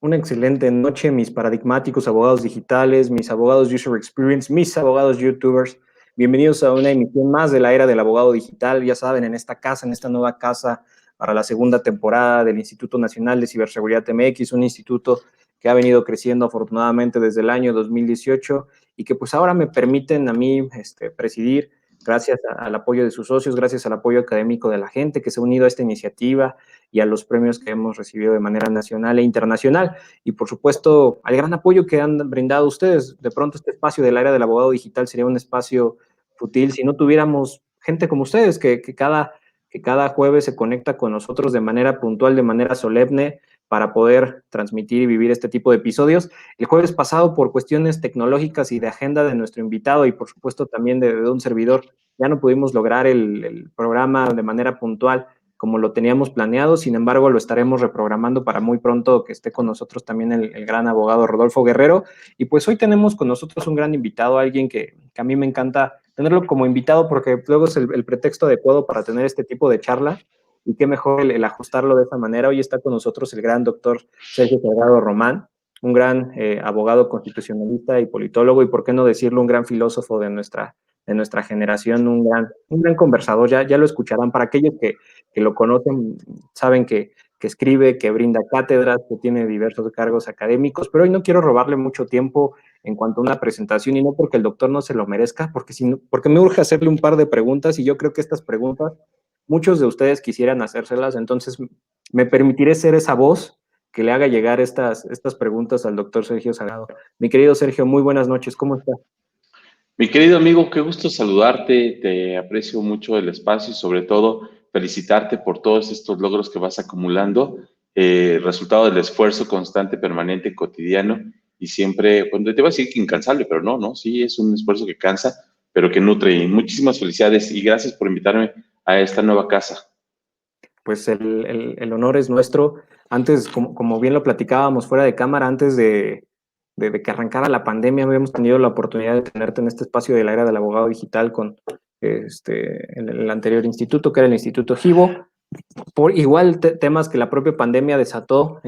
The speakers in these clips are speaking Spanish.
Una excelente noche, mis paradigmáticos abogados digitales, mis abogados user experience, mis abogados youtubers. Bienvenidos a una emisión más de la era del abogado digital. Ya saben, en esta casa, en esta nueva casa, para la segunda temporada del Instituto Nacional de Ciberseguridad MX, un instituto que ha venido creciendo afortunadamente desde el año 2018 y que pues ahora me permiten a mí presidir gracias al apoyo de sus socios, gracias al apoyo académico de la gente que se ha unido a esta iniciativa y a los premios que hemos recibido de manera nacional e internacional. Y por supuesto, al gran apoyo que han brindado ustedes. De pronto este espacio del área del abogado digital sería un espacio fútil si no tuviéramos gente como ustedes que cada jueves se conecta con nosotros de manera puntual, de manera solemne, para poder transmitir y vivir este tipo de episodios. El jueves pasado, por cuestiones tecnológicas y de agenda de nuestro invitado y por supuesto también de un servidor, ya no pudimos lograr el programa de manera puntual como lo teníamos planeado. Sin embargo, lo estaremos reprogramando para muy pronto que esté con nosotros también el gran abogado Rodolfo Guerrero. Y pues hoy tenemos con nosotros un gran invitado, alguien que a mí me encanta tenerlo como invitado porque luego es el pretexto adecuado para tener este tipo de charla. Y qué mejor el ajustarlo de esta manera. Hoy está con nosotros el gran doctor Sergio Salgado Román, un gran abogado constitucionalista y politólogo, y por qué no decirlo, un gran filósofo de nuestra generación, un gran conversador. Ya lo escucharán. Para aquellos que lo conocen, saben que escribe, que brinda cátedras, que tiene diversos cargos académicos, pero hoy no quiero robarle mucho tiempo en cuanto a una presentación, y no porque el doctor no se lo merezca, porque me urge hacerle un par de preguntas, y yo creo que estas preguntas muchos de ustedes quisieran hacérselas. Entonces me permitiré ser esa voz que le haga llegar estas preguntas al doctor Sergio Salgado. Mi querido Sergio, muy buenas noches, ¿cómo está? Mi querido amigo, qué gusto saludarte, te aprecio mucho el espacio y sobre todo felicitarte por todos estos logros que vas acumulando, resultado del esfuerzo constante, permanente, cotidiano y siempre, bueno, te voy a decir que incansable, pero no, sí, es un esfuerzo que cansa, pero que nutre. Y muchísimas felicidades y gracias por invitarme a esta nueva casa. Pues el honor es nuestro. Antes, como bien lo platicábamos fuera de cámara, antes de que arrancara la pandemia, habíamos tenido la oportunidad de tenerte en este espacio de la era del abogado digital con el anterior instituto, que era el Instituto GIBO. Por igual temas que la propia pandemia desató,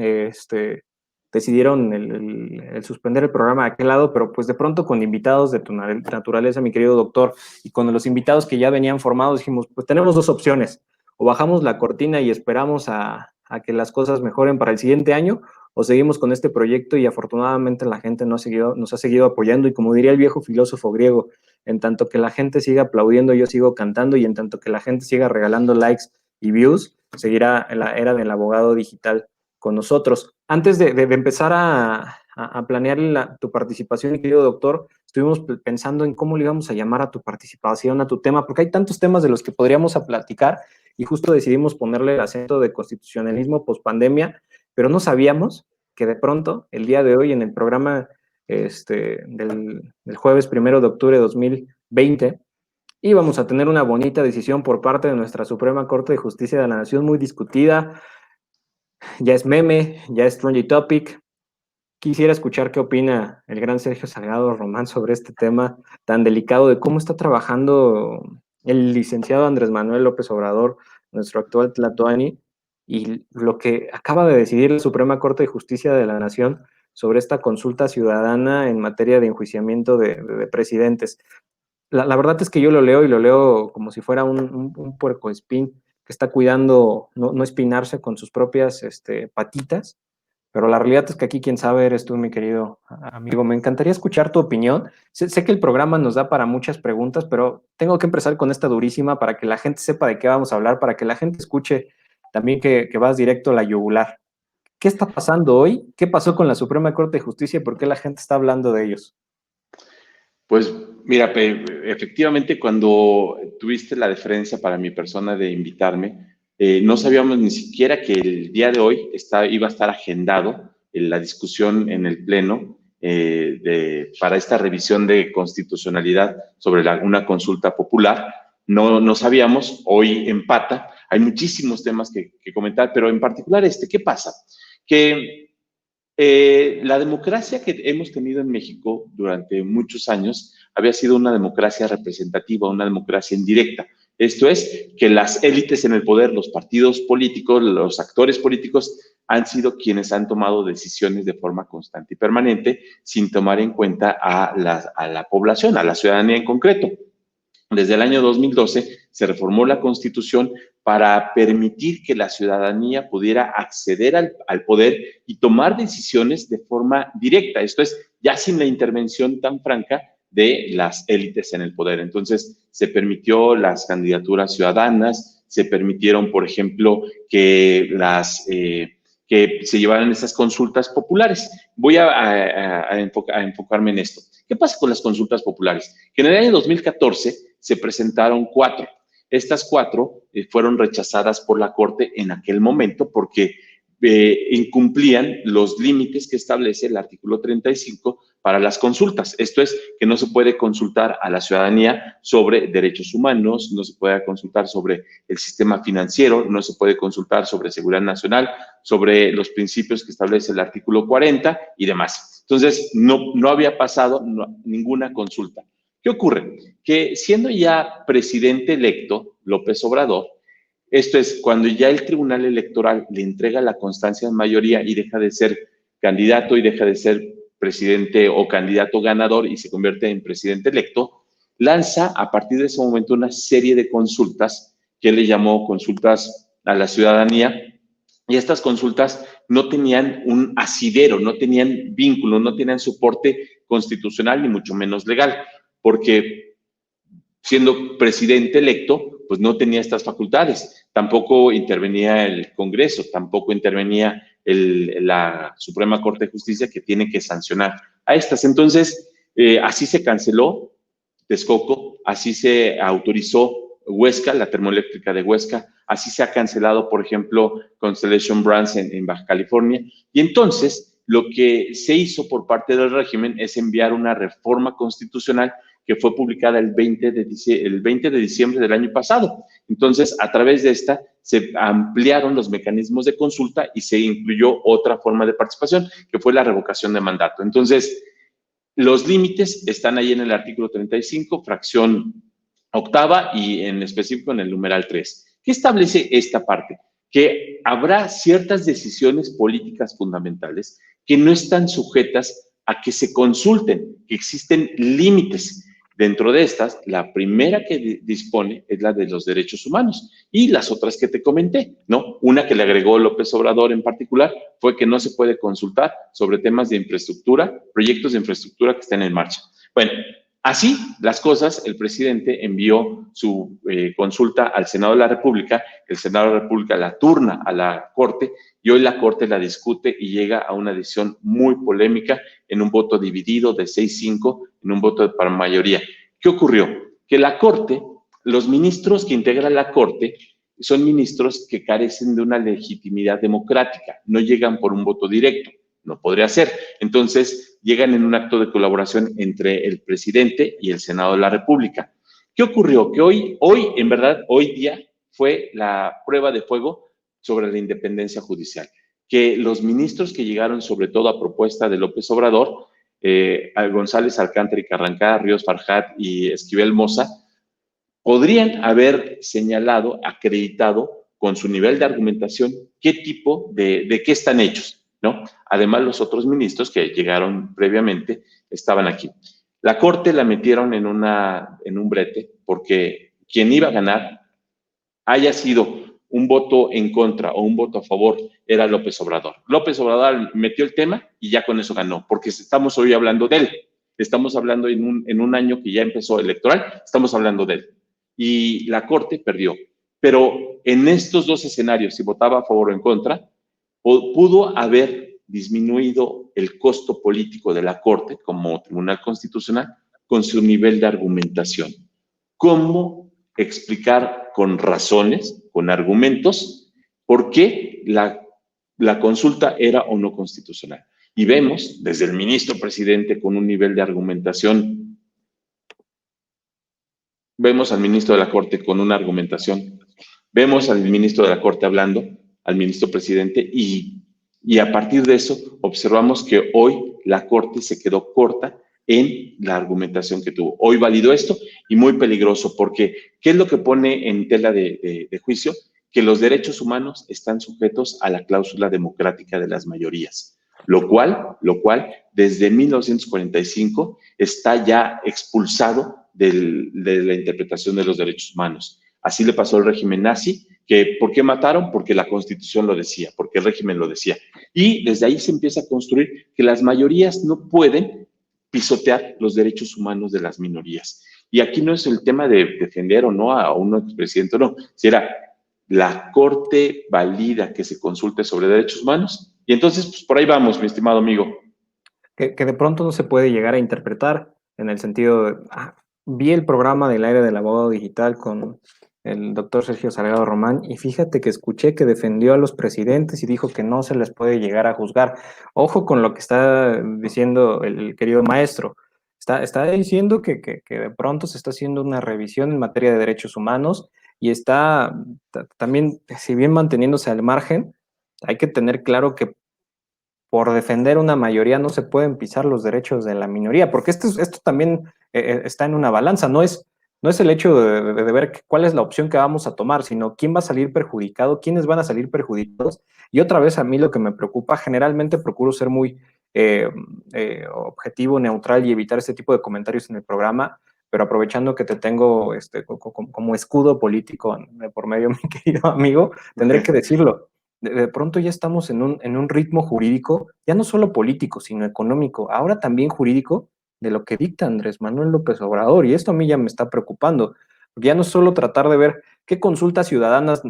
decidieron el suspender el programa de aquel lado, pero pues de pronto con invitados de tu naturaleza, mi querido doctor, y con los invitados que ya venían formados, dijimos, pues tenemos dos opciones: o bajamos la cortina y esperamos a que las cosas mejoren para el siguiente año, o seguimos con este proyecto. Y afortunadamente la gente nos ha seguido apoyando, y como diría el viejo filósofo griego, en tanto que la gente siga aplaudiendo, yo sigo cantando, y en tanto que la gente siga regalando likes y views, seguirá la era del abogado digital con nosotros. Antes de empezar a planear tu participación, mi querido doctor, estuvimos pensando en cómo le íbamos a llamar a tu participación, a tu tema, porque hay tantos temas de los que podríamos platicar, y justo decidimos ponerle el acento de constitucionalismo post-pandemia, pero no sabíamos que de pronto, el día de hoy, en el programa del jueves 1 de octubre de 2020, íbamos a tener una bonita decisión por parte de nuestra Suprema Corte de Justicia de la Nación, muy discutida. Ya es meme, ya es trendy topic. Quisiera escuchar qué opina el gran Sergio Salgado Román sobre este tema tan delicado de cómo está trabajando el licenciado Andrés Manuel López Obrador, nuestro actual Tlatoani, y lo que acaba de decidir la Suprema Corte de Justicia de la Nación sobre esta consulta ciudadana en materia de enjuiciamiento de presidentes. La verdad es que yo lo leo, y lo leo como si fuera un puercoespín que está cuidando no espinarse con sus propias patitas, pero la realidad es que aquí quien sabe eres tú, mi querido amigo. Me encantaría escuchar tu opinión. Sé que el programa nos da para muchas preguntas, pero tengo que empezar con esta durísima para que la gente sepa de qué vamos a hablar, para que la gente escuche también que vas directo a la yugular. ¿Qué está pasando hoy? ¿Qué pasó con la Suprema Corte de Justicia y por qué la gente está hablando de ellos? Pues mira, efectivamente cuando tuviste la deferencia para mi persona de invitarme, no sabíamos ni siquiera que el día de hoy iba a estar agendado en la discusión en el Pleno para esta revisión de constitucionalidad sobre una consulta popular. No sabíamos, hoy empata. Hay muchísimos temas que comentar, pero en particular ¿qué pasa? Que la democracia que hemos tenido en México durante muchos años había sido una democracia representativa, una democracia indirecta. Esto es, que las élites en el poder, los partidos políticos, los actores políticos, han sido quienes han tomado decisiones de forma constante y permanente sin tomar en cuenta a la población, a la ciudadanía en concreto. Desde el año 2012 se reformó la Constitución para permitir que la ciudadanía pudiera acceder al poder y tomar decisiones de forma directa. Esto es, ya sin la intervención tan franca de las élites en el poder. Entonces, se permitió las candidaturas ciudadanas, se permitieron, por ejemplo, que que se llevaran esas consultas populares. Voy a enfocarme en esto. ¿Qué pasa con las consultas populares? Que en el año 2014 se presentaron 4. Estas 4 fueron rechazadas por la Corte en aquel momento porque incumplían los límites que establece el artículo 35 para las consultas. Esto es, que no se puede consultar a la ciudadanía sobre derechos humanos, no se puede consultar sobre el sistema financiero, no se puede consultar sobre seguridad nacional, sobre los principios que establece el artículo 40 y demás. Entonces, no había pasado ninguna consulta. ¿Qué ocurre? Que siendo ya presidente electo, López Obrador, esto es, cuando ya el Tribunal Electoral le entrega la constancia de mayoría y deja de ser candidato y deja de ser presidente o candidato ganador y se convierte en presidente electo, lanza a partir de ese momento una serie de consultas que él le llamó consultas a la ciudadanía, y estas consultas no tenían un asidero, no tenían vínculo, no tenían soporte constitucional ni mucho menos legal, porque siendo presidente electo, pues no tenía estas facultades. Tampoco intervenía el Congreso, tampoco intervenía la Suprema Corte de Justicia, que tiene que sancionar a estas. Entonces, así se canceló Texcoco, así se autorizó Huesca, la termoeléctrica de Huesca, así se ha cancelado, por ejemplo, Constellation Brands en Baja California. Y entonces, lo que se hizo por parte del régimen es enviar una reforma constitucional que fue publicada el 20 de diciembre del año pasado. Entonces, a través de esta, se ampliaron los mecanismos de consulta y se incluyó otra forma de participación, que fue la revocación de mandato. Entonces, los límites están ahí en el artículo 35, fracción octava y en específico en el numeral 3. ¿Qué establece esta parte? Que habrá ciertas decisiones políticas fundamentales que no están sujetas a que se consulten, que existen límites. Dentro de estas, la primera que dispone es la de los derechos humanos y las otras que te comenté, ¿no? Una que le agregó López Obrador en particular fue que no se puede consultar sobre temas de infraestructura, proyectos de infraestructura que estén en marcha. Bueno, así las cosas, el presidente envió su consulta al Senado de la República, el Senado de la República la turna a la Corte y hoy la Corte la discute y llega a una decisión muy polémica en un voto dividido de 6-5, en un voto para mayoría. ¿Qué ocurrió? Que la Corte, los ministros que integran la Corte son ministros que carecen de una legitimidad democrática, no llegan por un voto directo, no podría ser. Entonces, llegan en un acto de colaboración entre el presidente y el Senado de la República. ¿Qué ocurrió? Que en verdad, hoy día fue la prueba de fuego sobre la independencia judicial, que los ministros que llegaron, sobre todo a propuesta de López Obrador, González Alcántara y Carrancá, Ríos Farjat y Esquivel Moza, podrían haber señalado, acreditado con su nivel de argumentación qué tipo de qué están hechos, ¿no? Además, los otros ministros que llegaron previamente estaban aquí. La Corte la metieron en un brete porque quien iba a ganar, haya sido un voto en contra o un voto a favor, era López Obrador. López Obrador metió el tema y ya con eso ganó, porque estamos hoy hablando de él. Estamos hablando en un año que ya empezó electoral, estamos hablando de él. Y la Corte perdió. Pero en estos dos escenarios, si votaba a favor o en contra, pudo haber disminuido el costo político de la Corte como Tribunal Constitucional con su nivel de argumentación. ¿Cómo explicar con razones, con argumentos, por qué la consulta era o no constitucional? Y vemos desde el ministro presidente con un nivel de argumentación, vemos al ministro de la Corte con una argumentación, vemos al ministro de la Corte hablando, al ministro presidente, y a partir de eso observamos que hoy la Corte se quedó corta en la argumentación que tuvo. Hoy validó esto y muy peligroso porque ¿qué es lo que pone en tela de juicio? que los derechos humanos están sujetos a la cláusula democrática de las mayorías, lo cual desde 1945 está ya expulsado de la interpretación de los derechos humanos. Así le pasó al régimen nazi, que ¿por qué mataron? Porque la Constitución lo decía, porque el régimen lo decía. Y desde ahí se empieza a construir que las mayorías no pueden pisotear los derechos humanos de las minorías. Y aquí no es el tema de defender o no a un expresidente o no, si era la Corte valida que se consulte sobre derechos humanos. Y entonces, pues por ahí vamos, mi estimado amigo. Que de pronto no se puede llegar a interpretar en el sentido de, vi el programa del aire del abogado digital con el doctor Sergio Salgado Román y fíjate que escuché que defendió a los presidentes y dijo que no se les puede llegar a juzgar. Ojo con lo que está diciendo el querido maestro. Está diciendo que de pronto se está haciendo una revisión en materia de derechos humanos y está también, si bien manteniéndose al margen, hay que tener claro que por defender una mayoría no se pueden pisar los derechos de la minoría, porque esto también está en una balanza, no es el hecho de ver cuál es la opción que vamos a tomar, sino quién va a salir perjudicado, quiénes van a salir perjudicados. Y otra vez a mí lo que me preocupa, generalmente procuro ser muy objetivo, neutral y evitar este tipo de comentarios en el programa, pero aprovechando que te tengo como escudo político por medio, mi querido amigo, tendré que decirlo. De pronto ya estamos en un ritmo jurídico, ya no solo político, sino económico, ahora también jurídico, de lo que dicta Andrés Manuel López Obrador. Y esto a mí ya me está preocupando, porque ya no es solo tratar de ver qué consultas ciudadanas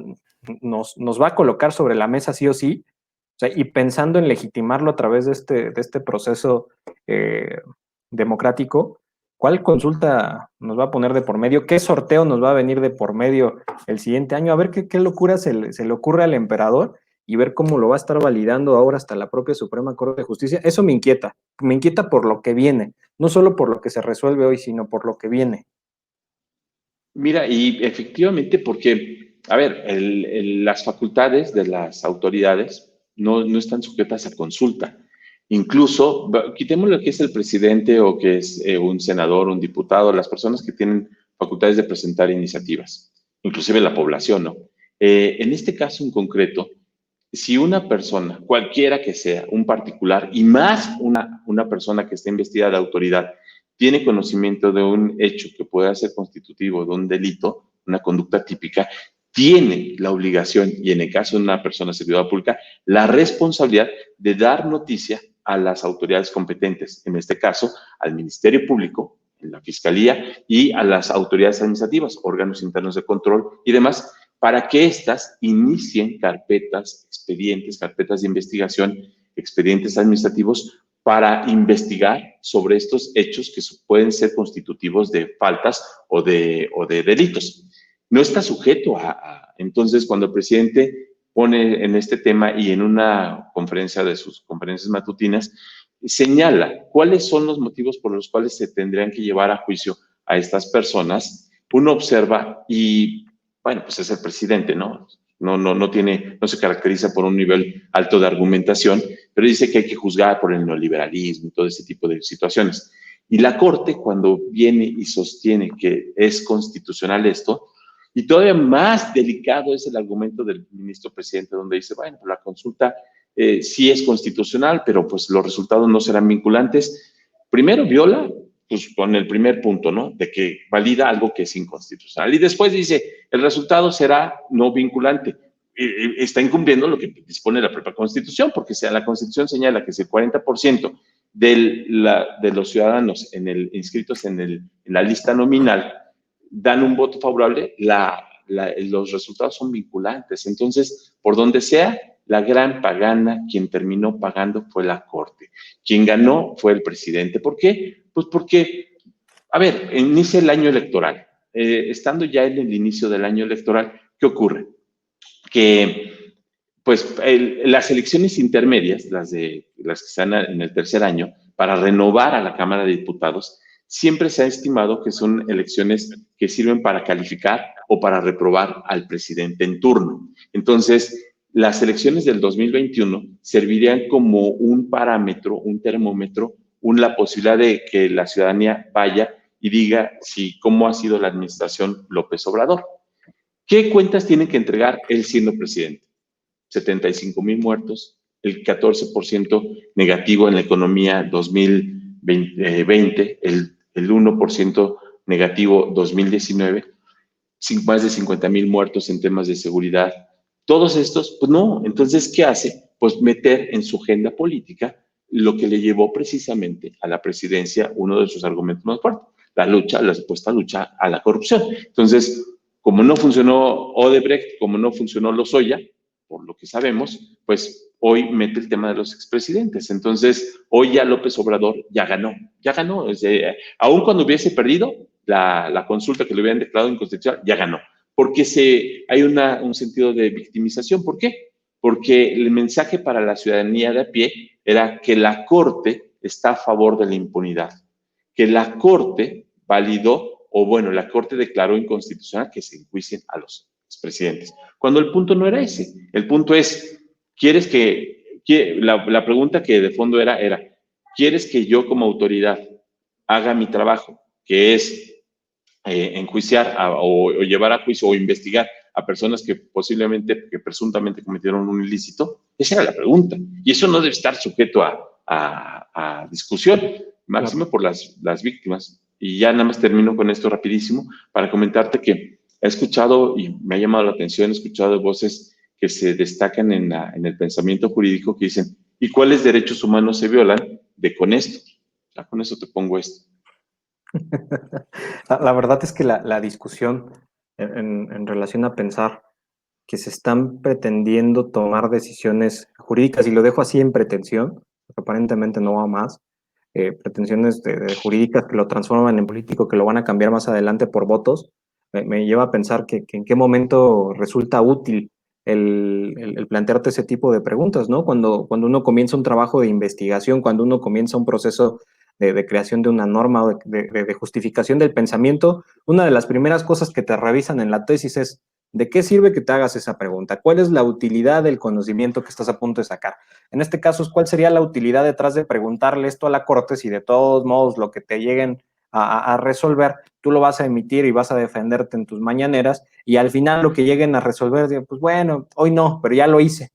nos va a colocar sobre la mesa sí o sí, o sea, y pensando en legitimarlo a través de este proceso eh, democrático. ¿Cuál consulta nos va a poner de por medio? ¿Qué sorteo nos va a venir de por medio el siguiente año? A ver qué locura se le ocurre al emperador y ver cómo lo va a estar validando ahora hasta la propia Suprema Corte de Justicia. Eso me inquieta por lo que viene, no solo por lo que se resuelve hoy, sino por lo que viene. Mira, y efectivamente, porque, a ver, las facultades de las autoridades no están sujetas a consulta. Incluso, quitemos lo que es el presidente o que es un senador, un diputado, las personas que tienen facultades de presentar iniciativas, inclusive la población, ¿no? En este caso en concreto, si una persona, cualquiera que sea, un particular, y más una persona que esté investigada de autoridad, tiene conocimiento de un hecho que pueda ser constitutivo de un delito, una conducta típica, tiene la obligación, y en el caso de una persona servidora pública, la responsabilidad de dar noticia a las autoridades competentes, en este caso, al Ministerio Público, en la Fiscalía y a las autoridades administrativas, órganos internos de control y demás, para que éstas inicien carpetas, expedientes, carpetas de investigación, expedientes administrativos para investigar sobre estos hechos que pueden ser constitutivos de faltas o de delitos. No está sujeto entonces, cuando el presidente pone en este tema y en una conferencia de sus conferencias matutinas, señala cuáles son los motivos por los cuales se tendrían que llevar a juicio a estas personas. Uno observa y, bueno, pues es el presidente, ¿no? No se caracteriza por un nivel alto de argumentación, pero dice que hay que juzgar por el neoliberalismo y todo ese tipo de situaciones. Y la Corte, cuando viene y sostiene que es constitucional esto, y todavía más delicado es el argumento del ministro presidente, donde dice, bueno, la consulta sí es constitucional, pero pues los resultados no serán vinculantes. Primero viola, pues con el primer punto, ¿no? De que valida algo que es inconstitucional. Y después dice, el resultado será no vinculante. Está incumpliendo lo que dispone la propia Constitución, porque la Constitución señala que si el 40% de los ciudadanos inscritos en la lista nominal dan un voto favorable, los resultados son vinculantes. Entonces, por donde sea, la gran pagana, quien terminó pagando fue la Corte. Quien ganó fue el presidente. ¿Por qué? Pues porque, a ver, inicia el año electoral. Estando ya en el inicio del año electoral, ¿qué ocurre? Que pues las elecciones intermedias, las que están en el tercer año, para renovar a la Cámara de Diputados, siempre se ha estimado que son elecciones que sirven para calificar o para reprobar al presidente en turno. Entonces, las elecciones del 2021 servirían como un parámetro, un termómetro, la posibilidad de que la ciudadanía vaya y diga cómo ha sido la administración López Obrador. ¿Qué cuentas tiene que entregar él siendo presidente? 75,000 muertos, el 14% negativo en la economía 2020, el 1% negativo 2019, más de 50,000 muertos en temas de seguridad. Todos estos, pues no. Entonces, ¿qué hace? Pues meter en su agenda política lo que le llevó precisamente a la presidencia, uno de sus argumentos más fuertes, la supuesta lucha a la corrupción. Entonces, como no funcionó Odebrecht, como no funcionó Lozoya, por lo que sabemos, pues hoy mete el tema de los expresidentes. Entonces, hoy ya López Obrador ya ganó. Aun cuando hubiese perdido la consulta que le hubieran declarado inconstitucional, ya ganó. Porque hay un sentido de victimización. ¿Por qué? Porque el mensaje para la ciudadanía de a pie era que la Corte está a favor de la impunidad, que la Corte validó, o bueno, la Corte declaró inconstitucional que se enjuicien a los expresidentes. Cuando el punto no era ese. El punto es, la pregunta que de fondo era, ¿quieres que yo como autoridad haga mi trabajo, que es enjuiciar o llevar a juicio o investigar a personas que presuntamente cometieron un ilícito? Esa era la pregunta. Y eso no debe estar sujeto a discusión, máximo por las víctimas. Y ya nada más termino con esto rapidísimo para comentarte que he escuchado, y me ha llamado la atención, he escuchado voces que se destacan en el pensamiento jurídico que dicen, ¿y cuáles derechos humanos se violan con esto? Ya con eso te pongo esto. La verdad es que la discusión en relación a pensar que se están pretendiendo tomar decisiones jurídicas, y lo dejo así en pretensión, porque aparentemente no va más, pretensiones de jurídicas que lo transforman en político, que lo van a cambiar más adelante por votos, me lleva a pensar que en qué momento resulta útil el plantearte ese tipo de preguntas, ¿no? Cuando uno comienza un trabajo de investigación, cuando uno comienza un proceso de creación de una norma o de justificación del pensamiento, una de las primeras cosas que te revisan en la tesis es ¿de qué sirve que te hagas esa pregunta? ¿Cuál es la utilidad del conocimiento que estás a punto de sacar? En este caso, ¿cuál sería la utilidad detrás de preguntarle esto a la Corte si de todos modos lo que te lleguen a resolver, tú lo vas a emitir y vas a defenderte en tus mañaneras y al final lo que lleguen a resolver, pues bueno, hoy no, pero ya lo hice,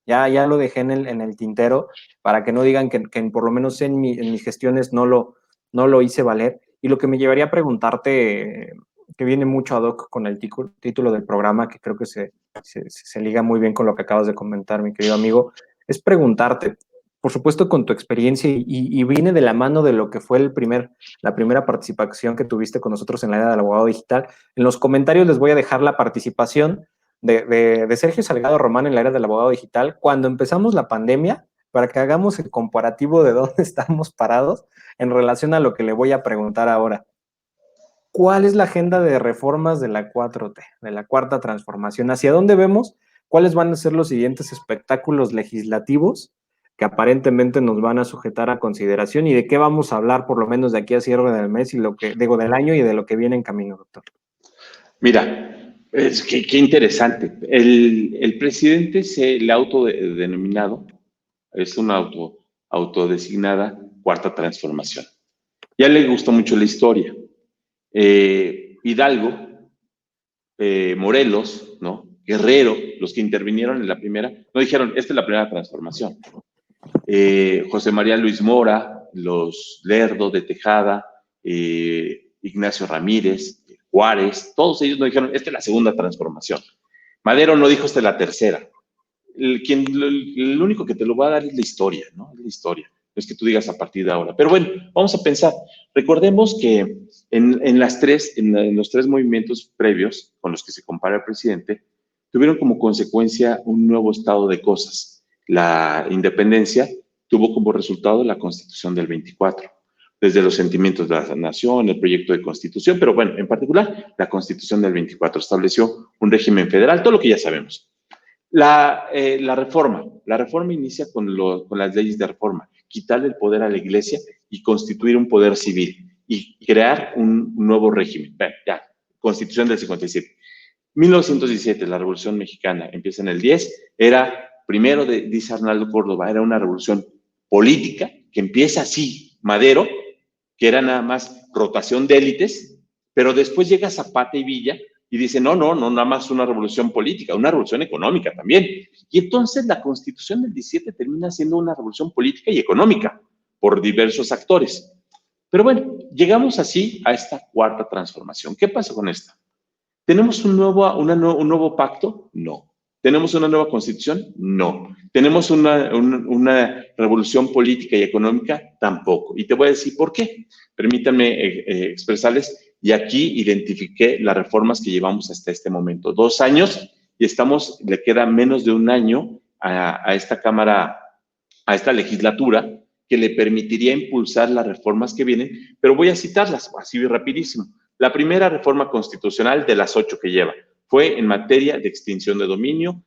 ya lo dejé en el tintero para que no digan que por lo menos en mis gestiones no lo hice valer. Y lo que me llevaría a preguntarte, que viene mucho ad hoc con el título del programa, que creo que se liga muy bien con lo que acabas de comentar, mi querido amigo, es preguntarte, por supuesto con tu experiencia y viene de la mano de lo que fue la primera participación que tuviste con nosotros en la era del abogado digital. En los comentarios les voy a dejar la participación de Sergio Salgado Román en la era del abogado digital cuando empezamos la pandemia, para que hagamos el comparativo de dónde estamos parados en relación a lo que le voy a preguntar ahora. ¿Cuál es la agenda de reformas de la 4T, de la cuarta transformación? ¿Hacia dónde vemos? ¿Cuáles van a ser los siguientes espectáculos legislativos que aparentemente nos van a sujetar a consideración y de qué vamos a hablar por lo menos de aquí a cierre del mes y del año y de lo que viene en camino, doctor? Mira, qué interesante. El presidente se le ha autodenominado, es una autodesignada cuarta transformación. Ya le gustó mucho la historia. Hidalgo, Morelos, ¿no? Guerrero, los que intervinieron en la primera, no dijeron, esta es la primera transformación. José María Luis Mora, los Lerdo de Tejada, Ignacio Ramírez, Juárez, todos ellos no dijeron, esta es la segunda transformación. Madero no dijo, esta es la tercera. El único que te lo va a dar es la historia, ¿no? Es la historia. No es que tú digas a partir de ahora. Pero bueno, vamos a pensar. Recordemos que en los tres movimientos previos con los que se compara el presidente, tuvieron como consecuencia un nuevo estado de cosas. La independencia tuvo como resultado la Constitución del 24, desde los sentimientos de la nación, el proyecto de Constitución, pero bueno, en particular, la Constitución del 24 estableció un régimen federal, todo lo que ya sabemos. La reforma inicia con las leyes de reforma, quitarle el poder a la iglesia y constituir un poder civil y crear un nuevo régimen. Ya, Constitución del 57. 1917, la Revolución Mexicana, empieza en el 10, primero dice Arnaldo Córdoba, era una revolución política que empieza así, Madero, que era nada más rotación de élites, pero después llega Zapata y Villa Y dice, no, no, no, nada más una revolución política, una revolución económica también. Y entonces la Constitución del 17 termina siendo una revolución política y económica por diversos actores. Pero bueno, llegamos así a esta cuarta transformación. ¿Qué pasa con esta? ¿Tenemos un nuevo pacto? No. ¿Tenemos una nueva constitución? No. ¿Tenemos una revolución política y económica? Tampoco. Y te voy a decir por qué. Permítanme expresarles, y aquí identifiqué las reformas que llevamos hasta este momento. 2 años y le queda menos de un año a esta Cámara, a esta legislatura, que le permitiría impulsar las reformas que vienen, pero voy a citarlas así rapidísimo. La primera reforma constitucional de las 8 que lleva fue en materia de extinción de dominio,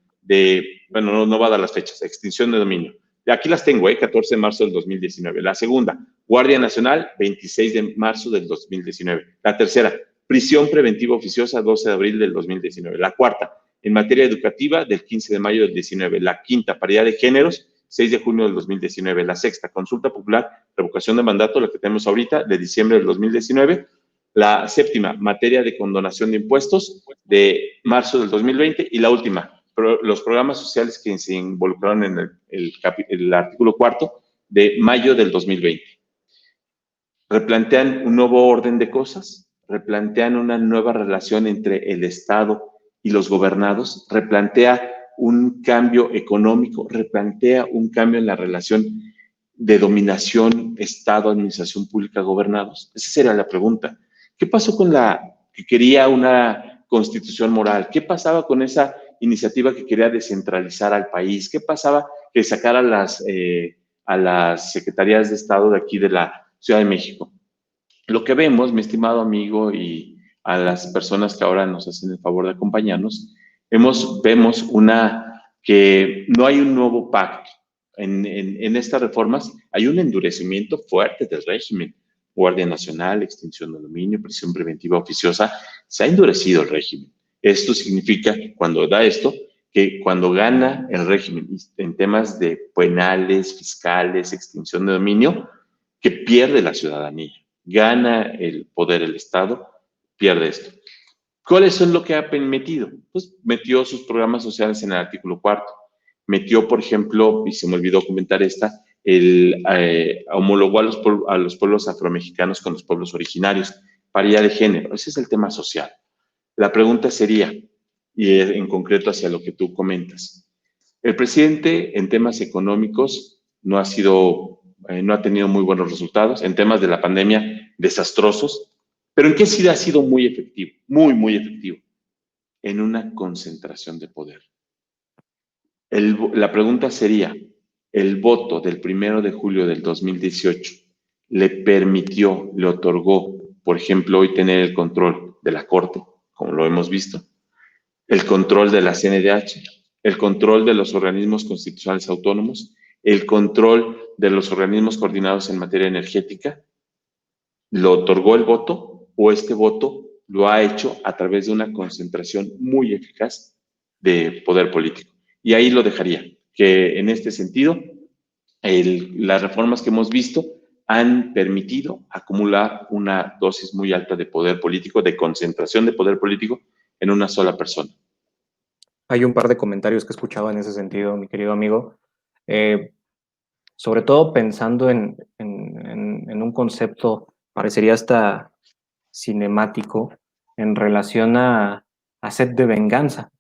bueno, no va a dar las fechas, extinción de dominio. Aquí las tengo, 14 de marzo del 2019. La segunda, Guardia Nacional, 26 de marzo del 2019. La tercera, prisión preventiva oficiosa, 12 de abril del 2019. La cuarta, en materia educativa, del 15 de mayo del 19. La quinta, paridad de géneros, 6 de junio del 2019. La sexta, consulta popular, revocación de mandato, la que tenemos ahorita, de diciembre del 2019. La séptima, materia de condonación de impuestos, de marzo del 2020. Y la última, los programas sociales que se involucraron en el artículo cuarto, de mayo del 2020. Replantean un nuevo orden de cosas, replantean una nueva relación entre el Estado y los gobernados, replantea un cambio económico, replantea un cambio en la relación de dominación Estado, administración pública, gobernados. Esa sería la pregunta. ¿Qué pasó con la que quería una constitución moral? ¿Qué pasaba con esa iniciativa que quería descentralizar al país? ¿Qué pasaba que sacara a las secretarías de Estado de aquí de la Ciudad de México? Lo que vemos, mi estimado amigo, y a las personas que ahora nos hacen el favor de acompañarnos, vemos que no hay un nuevo pacto. En estas reformas hay un endurecimiento fuerte del régimen. Guardia Nacional, extinción de dominio, prisión preventiva oficiosa, se ha endurecido el régimen. Esto significa, cuando da esto, que cuando gana el régimen en temas de penales, fiscales, extinción de dominio, que pierde la ciudadanía, gana el poder el Estado, pierde esto. ¿Cuáles son lo que ha metido? Pues metió sus programas sociales en el artículo cuarto. Metió, por ejemplo, y se me olvidó comentar esta, homologó a los pueblos afromexicanos con los pueblos originarios, paridad de género. Ese es el tema social. La pregunta sería, y en concreto hacia lo que tú comentas, el presidente en temas económicos no ha tenido muy buenos resultados, en temas de la pandemia desastrosos, pero ¿en qué sí ha sido muy efectivo? Muy, muy efectivo. En una concentración de poder. La pregunta sería, ¿el voto del 1 de julio del 2018 le otorgó, por ejemplo, hoy tener el control de la Corte, como lo hemos visto, el control de la CNDH, el control de los organismos constitucionales autónomos, el control de los organismos coordinados en materia energética? ¿Lo otorgó el voto o este voto lo ha hecho a través de una concentración muy eficaz de poder político? Y ahí lo dejaría, que en este sentido, las reformas que hemos visto han permitido acumular una dosis muy alta de poder político, de concentración de poder político en una sola persona. Hay un par de comentarios que escuchaba en ese sentido, mi querido amigo. Sobre todo pensando en un concepto, parecería hasta cinemático, en relación a sed de venganza.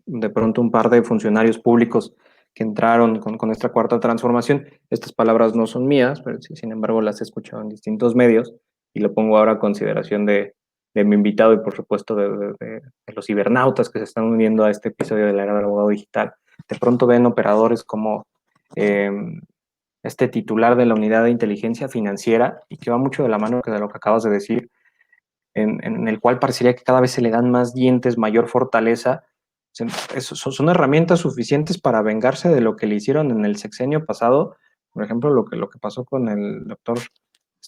De pronto un par de funcionarios públicos que entraron con esta cuarta transformación, estas palabras no son mías, pero sin embargo las he escuchado en distintos medios y lo pongo ahora a consideración de mi invitado y por supuesto de los cibernautas que se están uniendo a este episodio de la era del abogado digital. De pronto ven operadores como este titular de la unidad de inteligencia financiera, y que va mucho de la mano de lo que acabas de decir, en el cual parecería que cada vez se le dan más dientes, mayor fortaleza. Son herramientas suficientes para vengarse de lo que le hicieron en el sexenio pasado, por ejemplo, lo que pasó con el doctor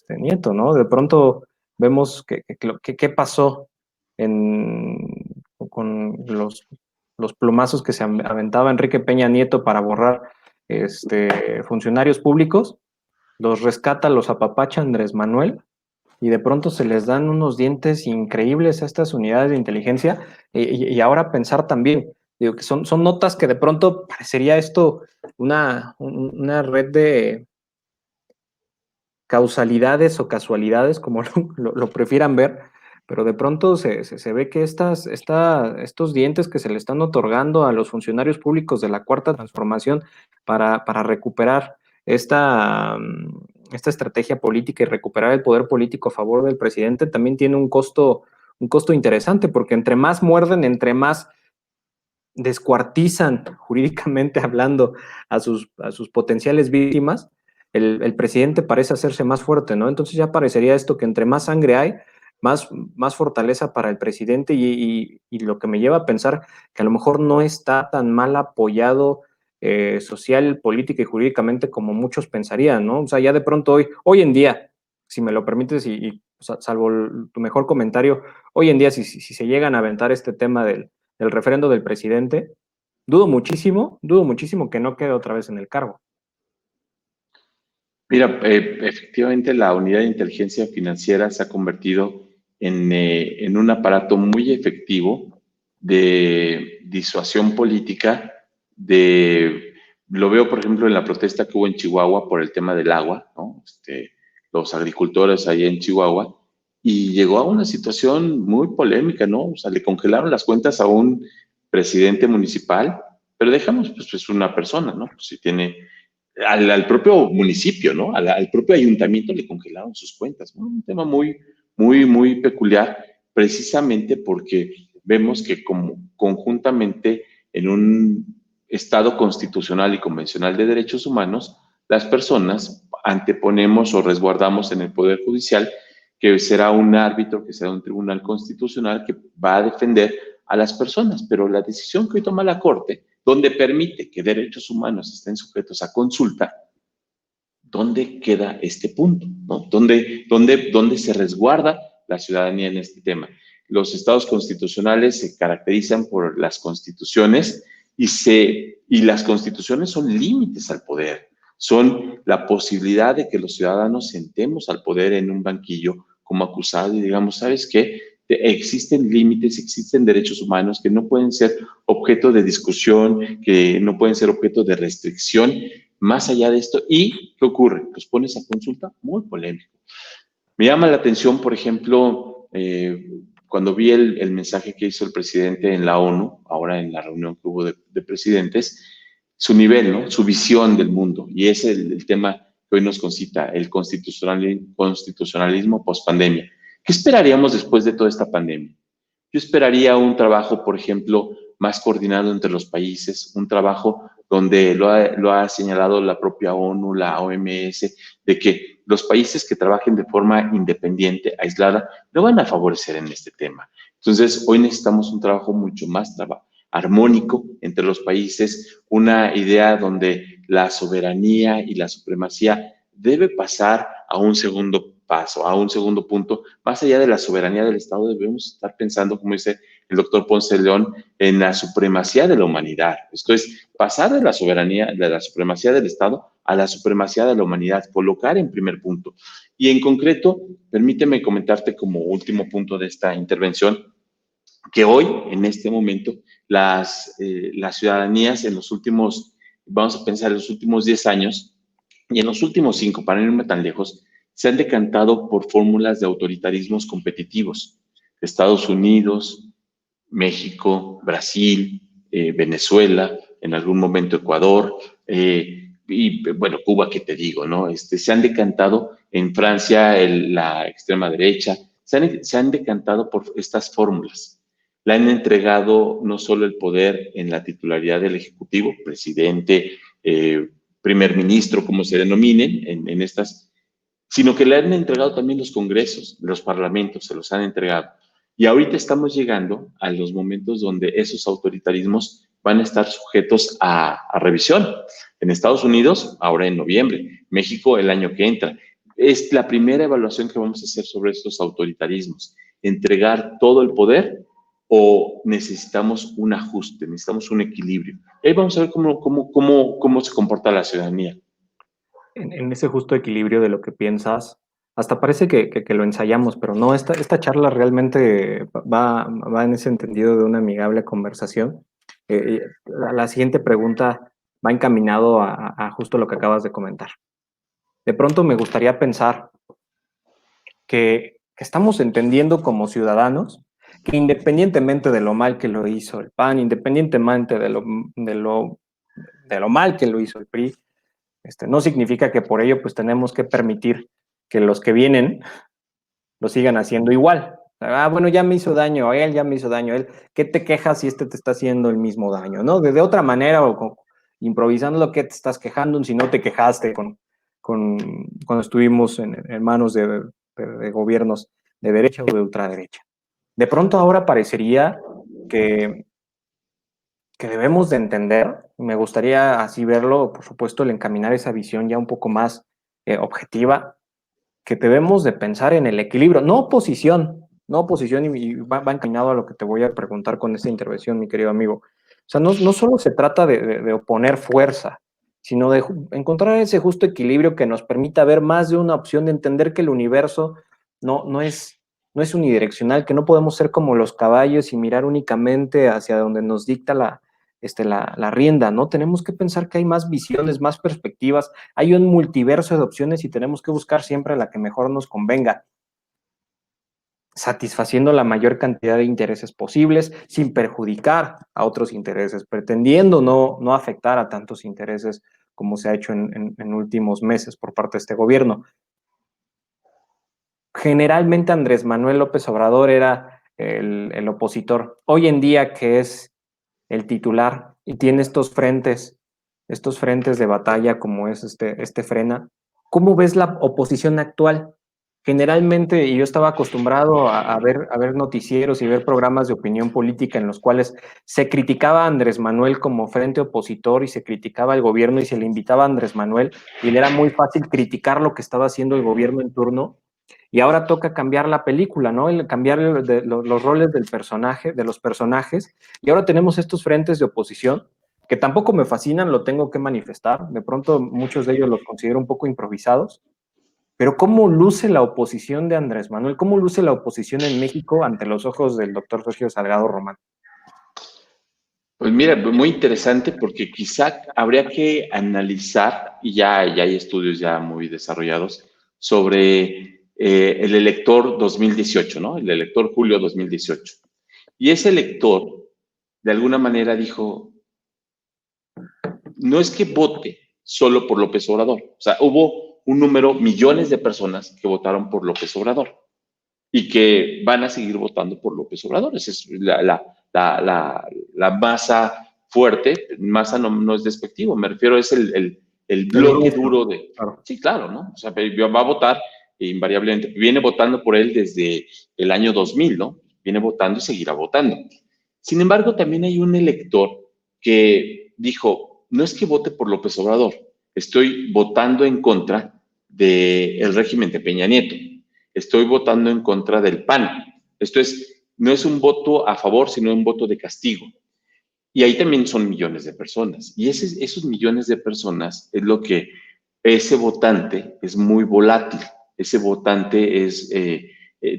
Nieto, ¿no? De pronto vemos qué pasó con los plomazos que se aventaba Enrique Peña Nieto para borrar funcionarios públicos, los rescata, los apapacha Andrés Manuel, y de pronto se les dan unos dientes increíbles a estas unidades de inteligencia y ahora pensar también, digo, que son notas que de pronto parecería esto una red de causalidades o casualidades, como lo prefieran ver, pero de pronto se ve que estos dientes que se le están otorgando a los funcionarios públicos de la Cuarta Transformación para recuperar esta estrategia política y recuperar el poder político a favor del presidente también tiene un costo interesante, porque entre más muerden, entre más descuartizan jurídicamente hablando a sus potenciales víctimas, el presidente parece hacerse más fuerte, ¿no? Entonces ya parecería esto que entre más sangre hay, más fortaleza para el presidente y lo que me lleva a pensar que a lo mejor no está tan mal apoyado social, política y jurídicamente como muchos pensarían, ¿no? O sea, ya de pronto hoy en día, si me lo permites o sea, salvo tu mejor comentario, hoy en día si se llegan a aventar este tema del referendo del presidente, dudo muchísimo que no quede otra vez en el cargo. Mira, efectivamente la unidad de inteligencia financiera se ha convertido en un aparato muy efectivo de disuasión política, lo veo por ejemplo en la protesta que hubo en Chihuahua por el tema del agua, ¿no? Los agricultores ahí en Chihuahua, y llegó a una situación muy polémica, ¿no? O sea, le congelaron las cuentas a un presidente municipal, pero dejamos, pues es una persona, ¿no? Pues, si tiene al propio municipio, ¿no? Al propio ayuntamiento le congelaron sus cuentas, ¿no? Un tema muy peculiar, precisamente porque vemos que como conjuntamente en un Estado constitucional y convencional de derechos humanos, las personas anteponemos o resguardamos en el Poder Judicial que será un árbitro, que será un tribunal constitucional que va a defender a las personas, pero la decisión que hoy toma la Corte, donde permite que derechos humanos estén sujetos a consulta, ¿dónde queda este punto? ¿No? ¿Dónde se resguarda la ciudadanía en este tema? Los estados constitucionales se caracterizan por las constituciones y las constituciones son límites al poder, son la posibilidad de que los ciudadanos sentemos al poder en un banquillo como acusado y digamos, ¿sabes qué? Existen límites, existen derechos humanos que no pueden ser objeto de discusión, que no pueden ser objeto de restricción más allá de esto. ¿Y qué ocurre? Los pones a consulta, muy polémico. Me llama la atención, por ejemplo, cuando vi el mensaje que hizo el presidente en la ONU, ahora en la reunión que hubo de presidentes, su nivel, ¿no? Su visión del mundo. Y es el tema que hoy nos concita, el constitucionalismo post-pandemia. ¿Qué esperaríamos después de toda esta pandemia? Yo esperaría un trabajo, por ejemplo, más coordinado entre los países, un trabajo donde lo ha señalado la propia ONU, la OMS, de que los países que trabajen de forma independiente, aislada, no van a favorecer en este tema. Entonces, hoy necesitamos un trabajo mucho más armónico entre los países, una idea donde la soberanía y la supremacía debe pasar a un segundo paso, a un segundo punto. Más allá de la soberanía del Estado, debemos estar pensando, como dice el doctor Ponce de León, en la supremacía de la humanidad. Esto es pasar de la soberanía, de la supremacía del Estado a la supremacía de la humanidad, colocar en primer punto. Y en concreto, permíteme comentarte como último punto de esta intervención, que hoy, en este momento, las ciudadanías en los últimos, vamos a pensar en los últimos 10 años y en los últimos 5, para no irme tan lejos, se han decantado por fórmulas de autoritarismos competitivos. Estados Unidos, México, Brasil, Venezuela, en algún momento Ecuador, y bueno, Cuba, ¿qué te digo? ¿No? Se han decantado en Francia, la extrema derecha, se han decantado por estas fórmulas. Le han entregado no solo el poder en la titularidad del Ejecutivo, presidente, primer ministro, como se denominen en estas, sino que le han entregado también los congresos, los parlamentos, se los han entregado. Y ahorita estamos llegando a los momentos donde esos autoritarismos van a estar sujetos a revisión. En Estados Unidos, ahora en noviembre, México el año que entra. Es la primera evaluación que vamos a hacer sobre estos autoritarismos. ¿Entregar todo el poder o necesitamos un ajuste, necesitamos un equilibrio? Y ahí vamos a ver cómo se comporta la ciudadanía. En ese justo equilibrio de lo que piensas, hasta parece que lo ensayamos, pero no, esta charla realmente va en ese entendido de una amigable conversación. La siguiente pregunta va encaminado a justo lo que acabas de comentar. De pronto me gustaría pensar que estamos entendiendo como ciudadanos que independientemente de lo mal que lo hizo el PAN, independientemente de lo mal que lo hizo el PRI, no significa que por ello pues tenemos que permitir que los que vienen lo sigan haciendo igual. Bueno, ya me hizo daño él, ya me hizo daño él. ¿Qué te quejas si te está haciendo el mismo daño? ¿No? De otra manera improvisando lo que te estás quejando si no te quejaste cuando estuvimos en manos de gobiernos de derecha o de ultraderecha. De pronto ahora parecería que, que debemos de entender, me gustaría así verlo, por supuesto, el encaminar esa visión ya un poco más objetiva, que debemos de pensar en el equilibrio, no oposición y va encaminado a lo que te voy a preguntar con esta intervención, mi querido amigo. O sea, no solo se trata de oponer fuerza, sino de encontrar ese justo equilibrio que nos permita ver más de una opción, de entender que el universo no es unidireccional, que no podemos ser como los caballos y mirar únicamente hacia donde nos dicta la rienda, ¿no? Tenemos que pensar que hay más visiones, más perspectivas, hay un multiverso de opciones y tenemos que buscar siempre la que mejor nos convenga, satisfaciendo la mayor cantidad de intereses posibles sin perjudicar a otros intereses, pretendiendo no afectar a tantos intereses como se ha hecho en últimos meses por parte de este gobierno. Generalmente Andrés Manuel López Obrador era el opositor. Hoy en día que es el titular y tiene estos frentes de batalla como es este Frena, ¿cómo ves la oposición actual? Generalmente, y yo estaba acostumbrado a ver noticieros y ver programas de opinión política en los cuales se criticaba a Andrés Manuel como frente opositor y se criticaba al gobierno y se le invitaba a Andrés Manuel y le era muy fácil criticar lo que estaba haciendo el gobierno en turno. Y ahora toca cambiar la película, ¿no? Cambiar los roles de los personajes. Y ahora tenemos estos frentes de oposición que tampoco me fascinan, lo tengo que manifestar. De pronto muchos de ellos los considero un poco improvisados. Pero ¿cómo luce la oposición de Andrés Manuel? ¿Cómo luce la oposición en México ante los ojos del doctor Sergio Salgado Román? Pues mira, muy interesante porque quizá habría que analizar, y ya hay estudios ya muy desarrollados, sobre el elector 2018, ¿no? El elector julio 2018. Y ese elector, de alguna manera, dijo, no es que vote solo por López Obrador. O sea, hubo un número, millones de personas que votaron por López Obrador y que van a seguir votando por López Obrador. Esa es la masa fuerte. Masa no es despectivo, me refiero, es el bloque duro de... Claro. Sí, claro, ¿no? O sea, va a votar invariablemente. Viene votando por él desde el año 2000, ¿no? Viene votando y seguirá votando. Sin embargo, también hay un elector que dijo, no es que vote por López Obrador, estoy votando en contra del régimen de Peña Nieto, estoy votando en contra del PAN. Esto no es un voto a favor, sino un voto de castigo. Y ahí también son millones de personas. Y esos millones de personas es lo que ese votante es muy volátil. Ese votante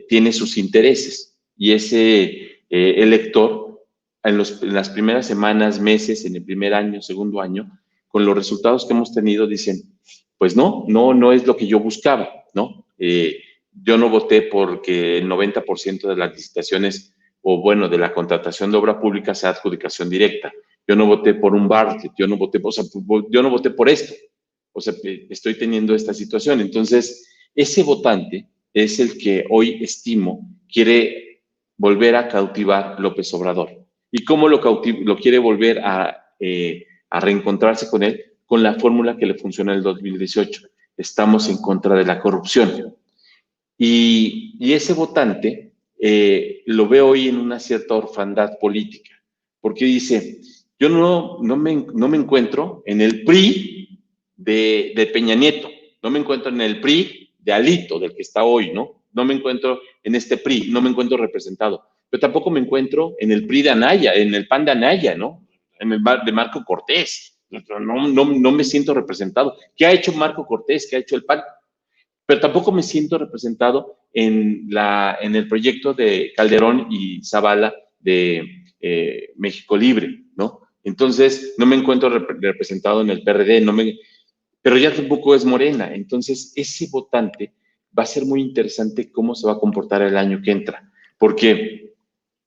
tiene sus intereses. Y ese elector, en las primeras semanas, meses, en el primer año, segundo año, con los resultados que hemos tenido, dicen, pues no es lo que yo buscaba, ¿no? Yo no voté porque el 90% de las licitaciones o bueno, de la contratación de obra pública sea adjudicación directa. Yo no voté por un Bartlett, yo no voté por esto. O sea, estoy teniendo esta situación. Entonces, ese votante es el que hoy estimo quiere volver a cautivar López Obrador. ¿Y cómo lo quiere volver a reencontrarse con él? Con la fórmula que le funcionó en el 2018. Estamos en contra de la corrupción. Y ese votante lo veo hoy en una cierta orfandad política, porque dice, yo no me encuentro en el PRI de Peña Nieto, no me encuentro en el PRI de Alito, del que está hoy, ¿no? No me encuentro en este PRI, no me encuentro representado, pero tampoco me encuentro en el PRI de Anaya, en el PAN de Anaya, ¿no? En el de Marco Cortés, no me siento representado. ¿Qué ha hecho Marco Cortés? ¿Qué ha hecho el PAN? pero tampoco me siento representado en el proyecto de Calderón y Zavala de México Libre, ¿no? Entonces, no me encuentro representado en el PRD, pero ya tampoco es Morena. Entonces, ese votante va a ser muy interesante cómo se va a comportar el año que entra, porque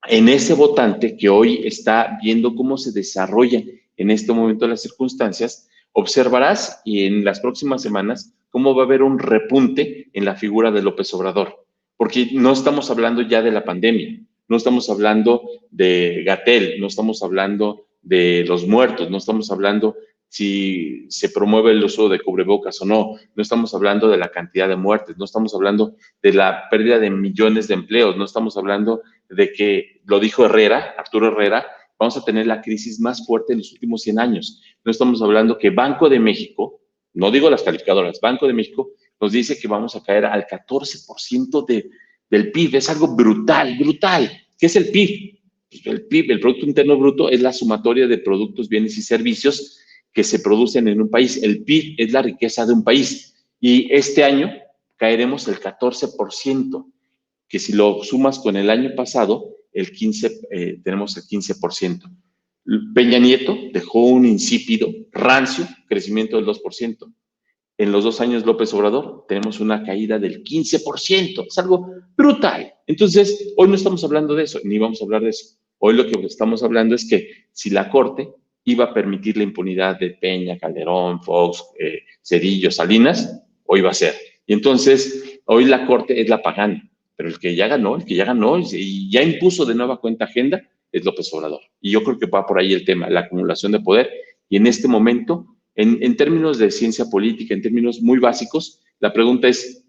en ese votante que hoy está viendo cómo se desarrollan en este momento las circunstancias, observarás y en las próximas semanas cómo va a haber un repunte en la figura de López Obrador, porque no estamos hablando ya de la pandemia, no estamos hablando de Gatell, no estamos hablando de los muertos, no estamos hablando si se promueve el uso de cubrebocas o no, no estamos hablando de la cantidad de muertes, no estamos hablando de la pérdida de millones de empleos, no estamos hablando de que, lo dijo Herrera, Arturo Herrera, vamos a tener la crisis más fuerte en los últimos 100 años. No estamos hablando que Banco de México, no digo las calificadoras, Banco de México nos dice que vamos a caer al 14% del PIB. Es algo brutal, brutal. ¿Qué es el PIB? El PIB, el Producto Interno Bruto, es la sumatoria de productos, bienes y servicios que se producen en un país. El PIB es la riqueza de un país. Y este año caeremos el 14%, que si lo sumas con el año pasado, tenemos el 15%. Peña Nieto dejó un insípido, rancio, crecimiento del 2%. En los 2 años López Obrador tenemos una caída del 15%. Es algo brutal. Entonces, hoy no estamos hablando de eso, ni vamos a hablar de eso. Hoy lo que estamos hablando es que si la Corte iba a permitir la impunidad de Peña, Calderón, Fox, Cedillo, Salinas, hoy va a ser. Y entonces, hoy la Corte es la pagana, pero el que ya ganó y ya impuso de nueva cuenta agenda es López Obrador. Y yo creo que va por ahí el tema, la acumulación de poder. Y en este momento, en términos de ciencia política, en términos muy básicos, la pregunta es,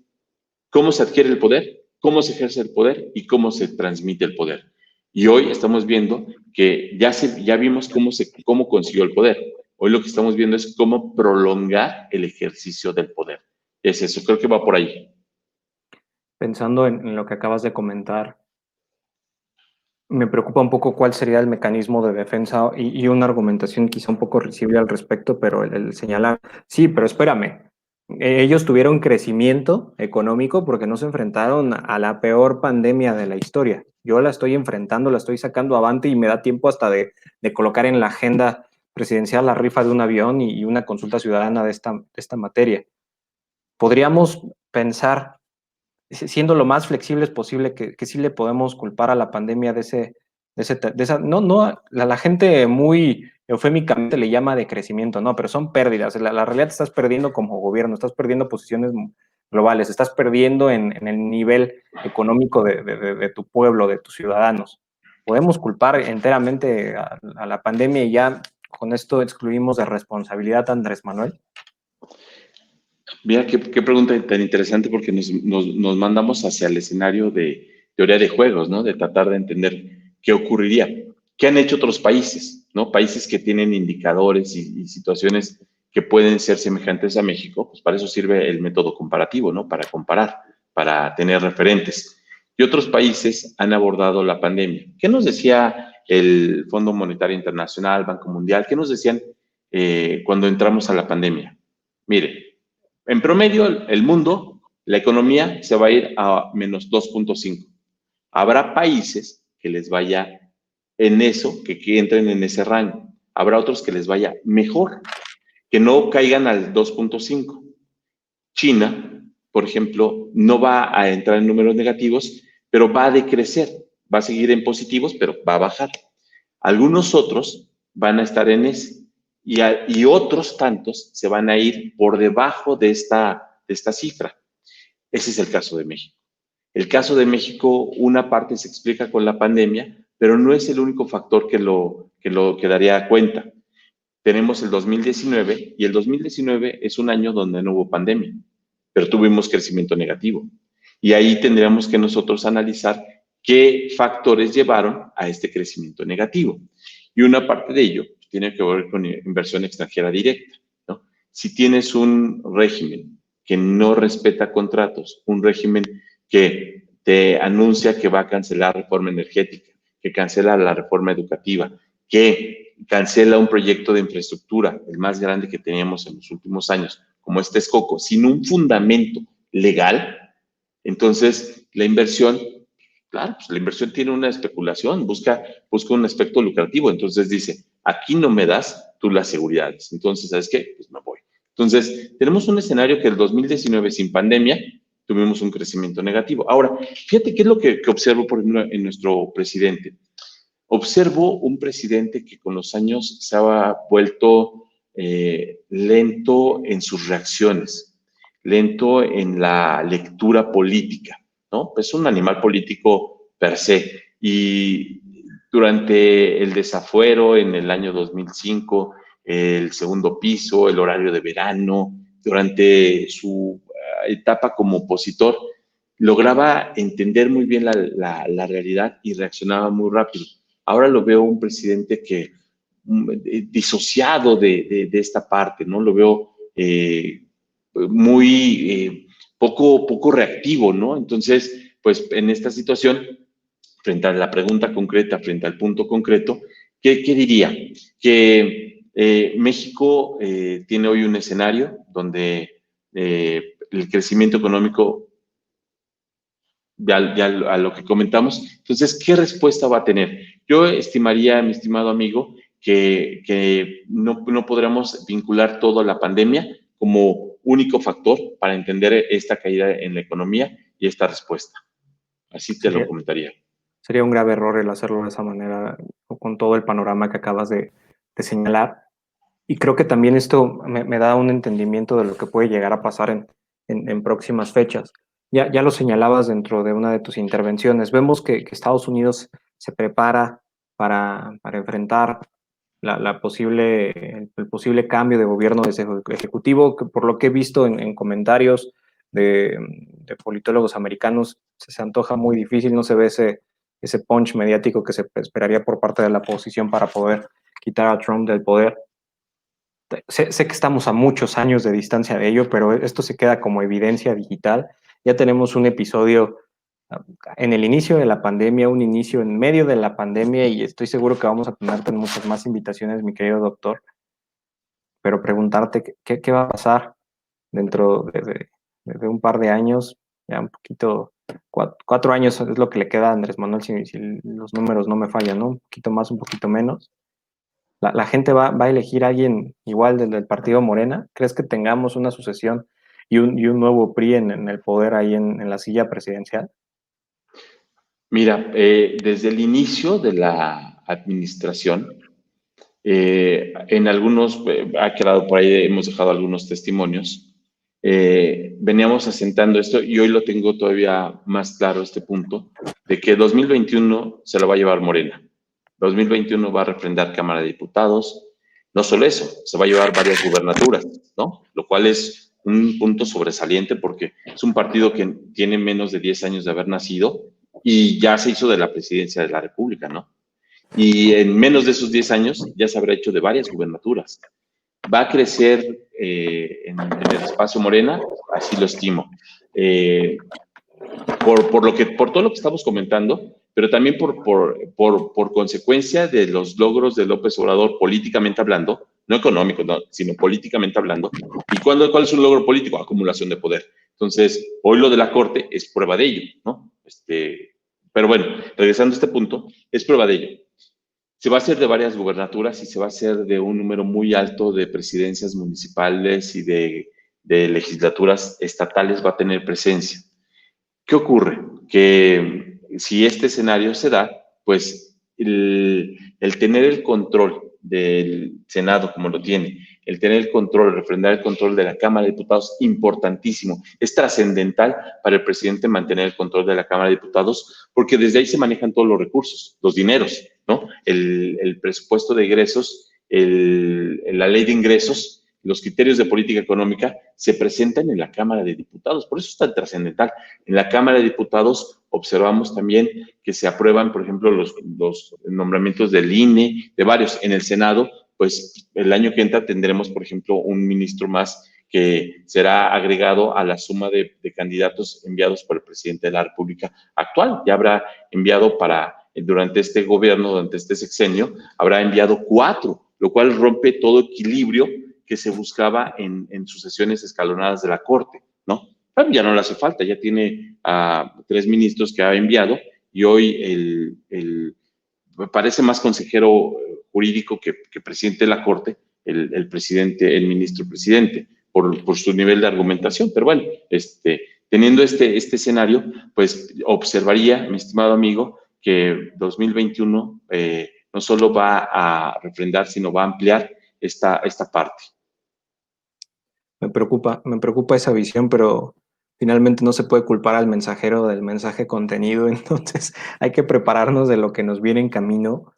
¿cómo se adquiere el poder? ¿Cómo se ejerce el poder? ¿Y cómo se transmite el poder? Y hoy estamos viendo que ya vimos cómo consiguió el poder. Hoy lo que estamos viendo es cómo prolongar el ejercicio del poder. Es eso, creo que va por ahí. Pensando en lo que acabas de comentar, me preocupa un poco cuál sería el mecanismo de defensa y una argumentación quizá un poco risible al respecto, pero el señalar, sí, pero espérame, ellos tuvieron crecimiento económico porque no se enfrentaron a la peor pandemia de la historia. Yo la estoy enfrentando, la estoy sacando avante y me da tiempo hasta de colocar en la agenda presidencial la rifa de un avión y una consulta ciudadana de esta materia. Podríamos pensar, siendo lo más flexibles posible, que sí le podemos culpar a la pandemia de esa, no, la gente muy eufémicamente le llama de crecimiento, no, pero son pérdidas. La realidad estás perdiendo como gobierno, estás perdiendo posiciones globales, estás perdiendo en el nivel económico de tu pueblo, de tus ciudadanos. Podemos culpar enteramente a la pandemia y ya con esto excluimos de responsabilidad a Andrés Manuel. Mira, qué pregunta tan interesante porque nos mandamos hacia el escenario de teoría de juegos, ¿no? De tratar de entender qué ocurriría. ¿Qué han hecho otros países, ¿no? Países que tienen indicadores y situaciones que pueden ser semejantes a México, pues para eso sirve el método comparativo, ¿no? Para comparar, para tener referentes. Y otros países han abordado la pandemia. ¿Qué nos decía el Fondo Monetario Internacional, Banco Mundial? ¿Qué nos decían cuando entramos a la pandemia? Mire, en promedio, el mundo, la economía se va a ir a menos 2.5. Habrá países que les vaya en eso, que entren en ese rango. Habrá otros que les vaya mejor, que no caigan al 2.5. China, por ejemplo, no va a entrar en números negativos, pero va a decrecer, va a seguir en positivos, pero va a bajar. Algunos otros van a estar en ese y otros tantos se van a ir por debajo de esta cifra. Ese es el caso de México. El caso de México, una parte se explica con la pandemia, pero no es el único factor que daría cuenta. Tenemos el 2019 y el 2019 es un año donde no hubo pandemia, pero tuvimos crecimiento negativo. Y ahí tendríamos que nosotros analizar qué factores llevaron a este crecimiento negativo. Y una parte de ello tiene que ver con inversión extranjera directa, ¿no? Si tienes un régimen que no respeta contratos, un régimen que te anuncia que va a cancelar la reforma energética, que cancela la reforma educativa, que cancela un proyecto de infraestructura, el más grande que teníamos en los últimos años, como este Texcoco, sin un fundamento legal, entonces la inversión, claro, pues la inversión tiene una especulación, busca un aspecto lucrativo, entonces dice, aquí no me das tú las seguridades, entonces, ¿sabes qué? Pues me voy. Entonces, tenemos un escenario que el 2019 sin pandemia tuvimos un crecimiento negativo. Ahora, fíjate qué es lo que observo por ejemplo, en nuestro presidente. Observo un presidente que con los años se ha vuelto lento en sus reacciones, lento en la lectura política, ¿no? Es un animal político per se. Y durante el desafuero en el año 2005, el segundo piso, el horario de verano, durante su etapa como opositor, lograba entender muy bien la realidad y reaccionaba muy rápido. Ahora lo veo un presidente que disociado de esta parte, ¿no? Lo veo muy poco reactivo, ¿no? Entonces, pues en esta situación, frente a la pregunta concreta, frente al punto concreto, ¿qué diría? Que México tiene hoy un escenario donde el crecimiento económico ya a lo que comentamos. Entonces, ¿qué respuesta va a tener? Yo estimaría, mi estimado amigo, que no podremos vincular todo a la pandemia como único factor para entender esta caída en la economía y esta respuesta. Así te lo Sería, comentaría. sería un grave error el hacerlo de esa manera, o con todo el panorama que acabas de señalar. Y creo que también esto me da un entendimiento de lo que puede llegar a pasar en próximas fechas. Ya lo señalabas dentro de una de tus intervenciones. Vemos que Estados Unidos se prepara para enfrentar el posible cambio de gobierno de ese ejecutivo, que por lo que he visto en comentarios de politólogos americanos, se antoja muy difícil, no se ve ese punch mediático que se esperaría por parte de la oposición para poder quitar a Trump del poder. Sé que estamos a muchos años de distancia de ello, pero esto se queda como evidencia digital. Ya tenemos un episodio en el inicio de la pandemia, un inicio en medio de la pandemia, y estoy seguro que vamos a tenerte muchas más invitaciones, mi querido doctor, pero preguntarte qué va a pasar dentro de un par de años, ya un poquito, 4 años es lo que le queda a Andrés Manuel, si los números no me fallan, ¿no? Un poquito más, un poquito menos. La gente va a elegir a alguien igual del partido Morena. ¿Crees que tengamos una sucesión y un nuevo PRI en el poder ahí en la silla presidencial? Mira, desde el inicio de la administración, en algunos, ha quedado por ahí, hemos dejado algunos testimonios, veníamos asentando esto y hoy lo tengo todavía más claro este punto, de que 2021 se lo va a llevar Morena. 2021 va a refrendar Cámara de Diputados. No solo eso, se va a llevar varias gubernaturas, ¿no? Lo cual es un punto sobresaliente porque es un partido que tiene menos de 10 años de haber nacido y ya se hizo de la presidencia de la República, ¿no? Y en menos de esos 10 años ya se habrá hecho de varias gubernaturas. Va a crecer en el espacio Morena, así lo estimo. Por todo lo que estamos comentando, pero también por consecuencia de los logros de López Obrador políticamente hablando, no económico, no, sino políticamente hablando. ¿Y cuál es un logro político? Acumulación de poder. Entonces, hoy lo de la Corte es prueba de ello, ¿no? Pero bueno, regresando a este punto, es prueba de ello. Se va a hacer de varias gubernaturas y se va a hacer de un número muy alto de presidencias municipales y de legislaturas estatales va a tener presencia. ¿Qué ocurre? Que si este escenario se da, pues el tener el control del Senado como lo tiene, el tener el control, el refrendar el control de la Cámara de Diputados, importantísimo. Es trascendental para el presidente mantener el control de la Cámara de Diputados, porque desde ahí se manejan todos los recursos, los dineros, ¿no? El presupuesto de ingresos, la ley de ingresos, los criterios de política económica se presentan en la Cámara de Diputados. Por eso es tan trascendental. En la Cámara de Diputados observamos también que se aprueban, por ejemplo, los nombramientos del INE, de varios. En el Senado, pues el año que entra tendremos, por ejemplo, un ministro más que será agregado a la suma de candidatos enviados por el presidente de la República actual. Ya habrá enviado durante este gobierno, durante este sexenio, habrá enviado 4, lo cual rompe todo equilibrio que se buscaba en sucesiones escalonadas de la Corte, ¿no? Ya no le hace falta, ya tiene a 3 ministros que ha enviado y hoy me parece más consejero jurídico que presidente de la Corte, presidente, el ministro presidente, por su nivel de argumentación. Pero bueno, teniendo este escenario, pues observaría, mi estimado amigo, que 2021 no solo va a refrendar, sino va a ampliar esta parte. Me preocupa esa visión, pero finalmente no se puede culpar al mensajero del mensaje contenido, entonces hay que prepararnos de lo que nos viene en camino.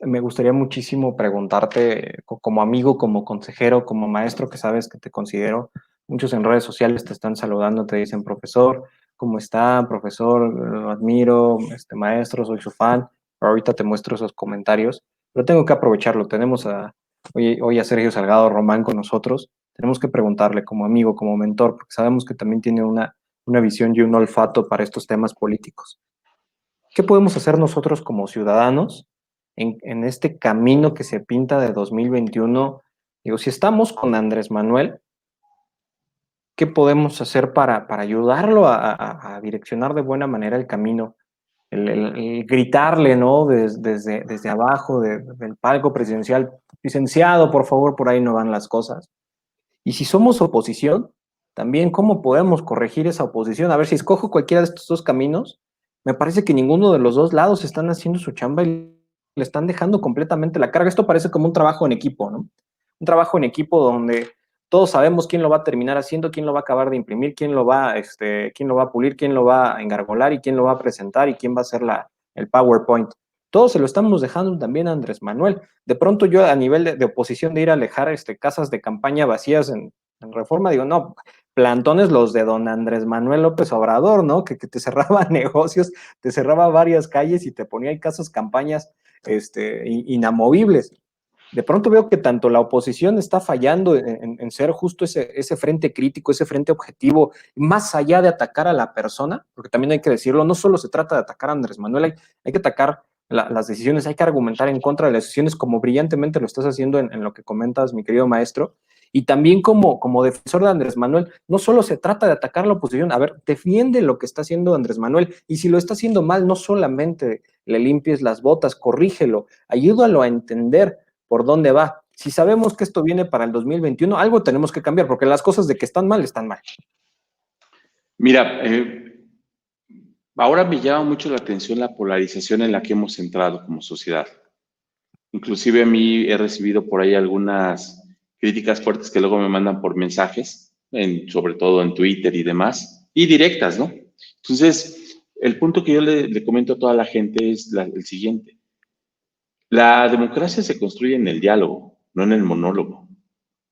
Me gustaría muchísimo preguntarte, como amigo, como consejero, como maestro, que sabes que te considero. Muchos en redes sociales te están saludando, te dicen, profesor, ¿cómo está? Profesor, lo admiro, maestro, soy su fan. Ahorita te muestro esos comentarios, pero tengo que aprovecharlo. Tenemos hoy a Sergio Salgado Román con nosotros. Tenemos que preguntarle como amigo, como mentor, porque sabemos que también tiene una visión y un olfato para estos temas políticos. ¿Qué podemos hacer nosotros como ciudadanos en este camino que se pinta de 2021? Digo, si estamos con Andrés Manuel, ¿qué podemos hacer para ayudarlo a direccionar de buena manera el camino? El gritarle, ¿no? Desde abajo del palco presidencial, licenciado, por favor, por ahí no van las cosas. Y si somos oposición, también cómo podemos corregir esa oposición. A ver, si escojo cualquiera de estos dos caminos, me parece que ninguno de los dos lados están haciendo su chamba y le están dejando completamente la carga. Esto parece como un trabajo en equipo, ¿no? Un trabajo en equipo donde todos sabemos quién lo va a terminar haciendo, quién lo va a acabar de imprimir, quién lo va a pulir, quién lo va a engargolar y quién lo va a presentar y quién va a hacer el PowerPoint. Todos se lo estamos dejando también a Andrés Manuel. De pronto yo a nivel de oposición de ir a alejar casas de campaña vacías en Reforma, digo, no, plantones los de don Andrés Manuel López Obrador, ¿no? Que te cerraba negocios, te cerraba varias calles y te ponía en casas campañas inamovibles. De pronto veo que tanto la oposición está fallando en ser justo ese frente crítico, ese frente objetivo, más allá de atacar a la persona, porque también hay que decirlo, no solo se trata de atacar a Andrés Manuel, hay que atacar las decisiones, hay que argumentar en contra de las decisiones, como brillantemente lo estás haciendo en lo que comentas, mi querido maestro. Y también como defensor de Andrés Manuel, no solo se trata de atacar a la oposición, a ver, defiende lo que está haciendo Andrés Manuel, y si lo está haciendo mal, no solamente le limpies las botas, corrígelo, ayúdalo a entender por dónde va. Si sabemos que esto viene para el 2021, algo tenemos que cambiar, porque las cosas de que están mal, están mal. Mira, ahora me llama mucho la atención la polarización en la que hemos entrado como sociedad. Inclusive a mí he recibido por ahí algunas críticas fuertes que luego me mandan por mensajes, sobre todo en Twitter y demás, y directas, ¿no? Entonces, el punto que yo le comento a toda la gente es el siguiente. La democracia se construye en el diálogo, no en el monólogo.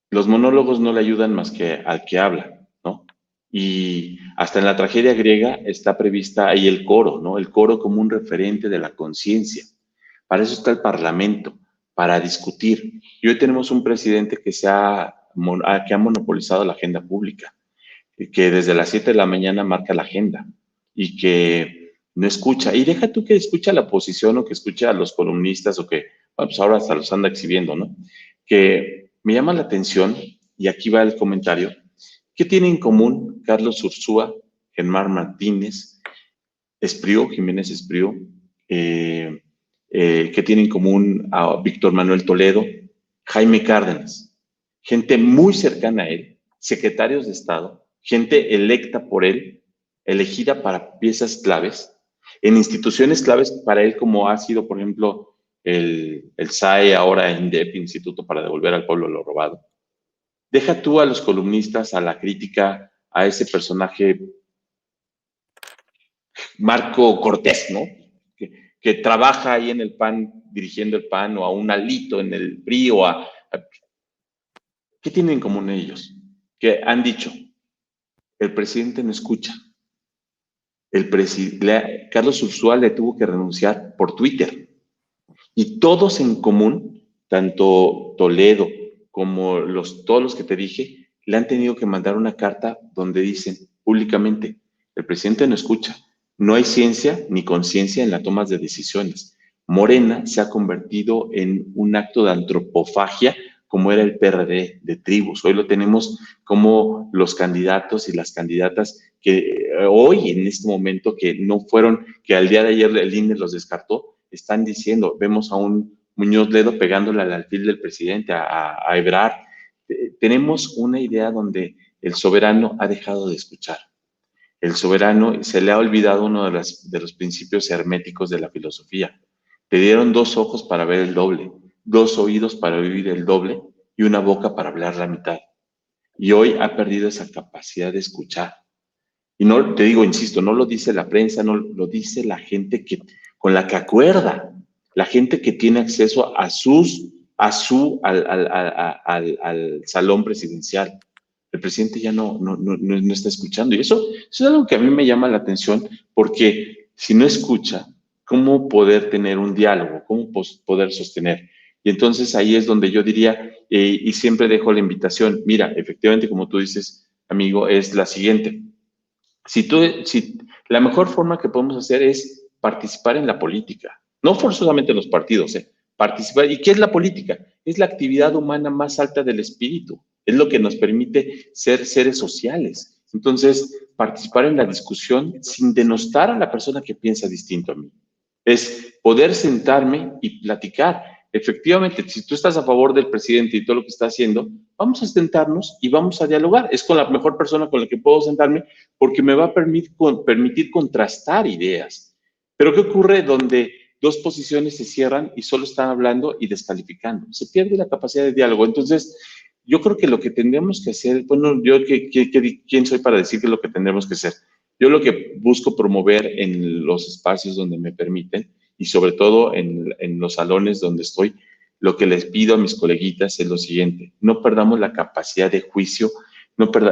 Los monólogos no le ayudan más que al que habla, ¿no? Y hasta en la tragedia griega está prevista ahí el coro, ¿no? El coro como un referente de la conciencia. Para eso está el Parlamento, para discutir. Y hoy tenemos un presidente que ha monopolizado la agenda pública, que desde las 7 de la mañana marca la agenda y que no escucha. Y deja tú que escucha a la oposición o que escucha a los columnistas o que, bueno, pues ahora hasta los anda exhibiendo, ¿no? Que me llama la atención, y aquí va el comentario, ¿qué tiene en común Carlos Ursúa, Germán Martínez, Jiménez Espriu, que tiene en común a Víctor Manuel Toledo, Jaime Cárdenas? Gente muy cercana a él, secretarios de Estado, gente electa por él, elegida para piezas claves, en instituciones claves para él, como ha sido, por ejemplo, el SAE, ahora INDEP, Instituto para Devolver al Pueblo lo Robado. Deja tú a los columnistas, a la crítica, a ese personaje Marco Cortés, ¿no? Que trabaja ahí en el PAN, dirigiendo el PAN, o a un Alito en el PRI, ¿qué tienen en común ellos? Que han dicho, el presidente no escucha. Carlos Ursúa le tuvo que renunciar por Twitter. Y todos en común, tanto Toledo como todos los que te dije, le han tenido que mandar una carta donde dicen públicamente, el presidente no escucha, no hay ciencia ni conciencia en la toma de decisiones. Morena se ha convertido en un acto de antropofagia como era el PRD de tribus. Hoy lo tenemos como los candidatos y las candidatas que hoy, en este momento, que no fueron, que al día de ayer el INE los descartó, están diciendo, vemos a un Muñoz Ledo pegándole al alfil del presidente, a Ebrard. Tenemos una idea donde el soberano ha dejado de escuchar. El soberano se le ha olvidado uno de los principios herméticos de la filosofía. Te dieron 2 ojos para ver el doble, 2 oídos para oír el doble y una boca para hablar la mitad. Y hoy ha perdido esa capacidad de escuchar. Y no, te digo, insisto, no lo dice la prensa, no lo dice la gente con la que acuerda, la gente que tiene acceso al salón presidencial. El presidente ya no está escuchando. Y eso es algo que a mí me llama la atención, porque si no escucha, ¿cómo poder tener un diálogo? ¿Cómo poder sostener? Y entonces ahí es donde yo diría, y siempre dejo la invitación, mira, efectivamente, como tú dices, amigo, es la siguiente. Si la mejor forma que podemos hacer es participar en la política, no forzosamente en los partidos, participar. ¿Y qué es la política? Es la actividad humana más alta del espíritu, es lo que nos permite ser seres sociales. Entonces, participar en la discusión sin denostar a la persona que piensa distinto a mí. Es poder sentarme y platicar. Efectivamente, si tú estás a favor del presidente y todo lo que está haciendo, vamos a sentarnos y vamos a dialogar. Es con la mejor persona con la que puedo sentarme porque me va a permitir contrastar ideas. Pero ¿qué ocurre donde 2 posiciones se cierran y solo están hablando y descalificando? Se pierde la capacidad de diálogo. Entonces, yo creo que lo que tendríamos que hacer, bueno, yo ¿quién soy para decir qué es lo que tendremos que hacer? Yo lo que busco promover en los espacios donde me permiten y sobre todo en los salones donde estoy, lo que les pido a mis coleguitas es lo siguiente: no perdamos la capacidad de juicio,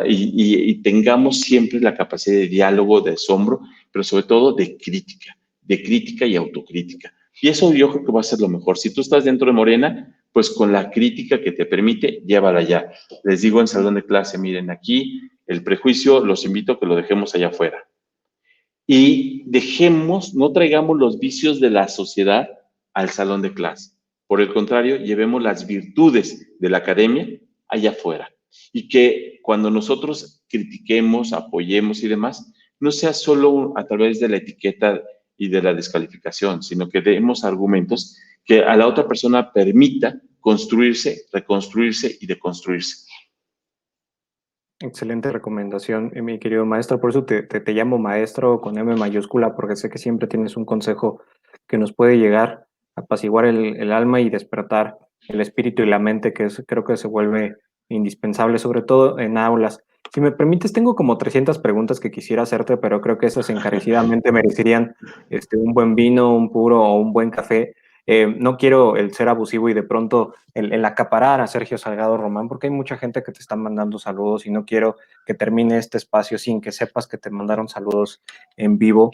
y tengamos siempre la capacidad de diálogo, de asombro, pero sobre todo de crítica y autocrítica. Y eso yo creo que va a ser lo mejor. Si tú estás dentro de Morena, pues con la crítica que te permite, llévala allá. Les digo en salón de clase, miren, aquí el prejuicio los invito a que lo dejemos allá afuera. Y no traigamos los vicios de la sociedad al salón de clase. Por el contrario, llevemos las virtudes de la academia allá afuera. Y que cuando nosotros critiquemos, apoyemos y demás, no sea solo a través de la etiqueta y de la descalificación, sino que demos argumentos que a la otra persona permita construirse, reconstruirse y deconstruirse. Excelente recomendación, mi querido maestro. Por eso te llamo maestro con M mayúscula, porque sé que siempre tienes un consejo que nos puede llegar a apaciguar el alma y despertar el espíritu y la mente, creo que se vuelve indispensable, sobre todo en aulas. Si me permites, tengo como 300 preguntas que quisiera hacerte, pero creo que esas encarecidamente merecerían un buen vino, un puro o un buen café. No quiero el ser abusivo y de pronto el acaparar a Sergio Salgado Román, porque hay mucha gente que te está mandando saludos y no quiero que termine este espacio sin que sepas que te mandaron saludos en vivo.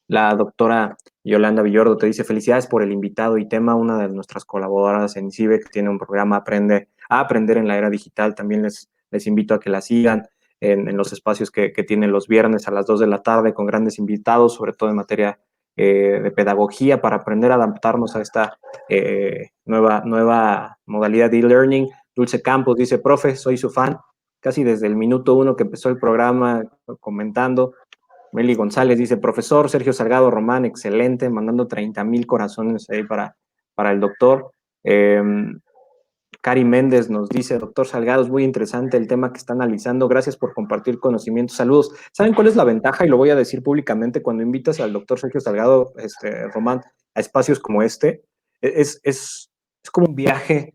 La doctora Yolanda Villordo te dice: felicidades por el invitado y tema, una de nuestras colaboradoras en CIBE, que tiene un programa a aprender en la era digital. También les invito a que la sigan en los espacios que tienen los viernes a las 2 de la tarde con grandes invitados, sobre todo en materia de pedagogía, para aprender a adaptarnos a esta nueva modalidad de e-learning. Dulce Campos dice: profe, soy su fan, casi desde el minuto 1 que empezó el programa comentando. Meli González dice: profesor Sergio Salgado Román, excelente, mandando 30,000 corazones ahí para el doctor. Cari Méndez nos dice: doctor Salgado, es muy interesante el tema que está analizando, gracias por compartir conocimientos, saludos. ¿Saben cuál es la ventaja? Y lo voy a decir públicamente: cuando invitas al doctor Sergio Salgado Román a espacios como este, es como un viaje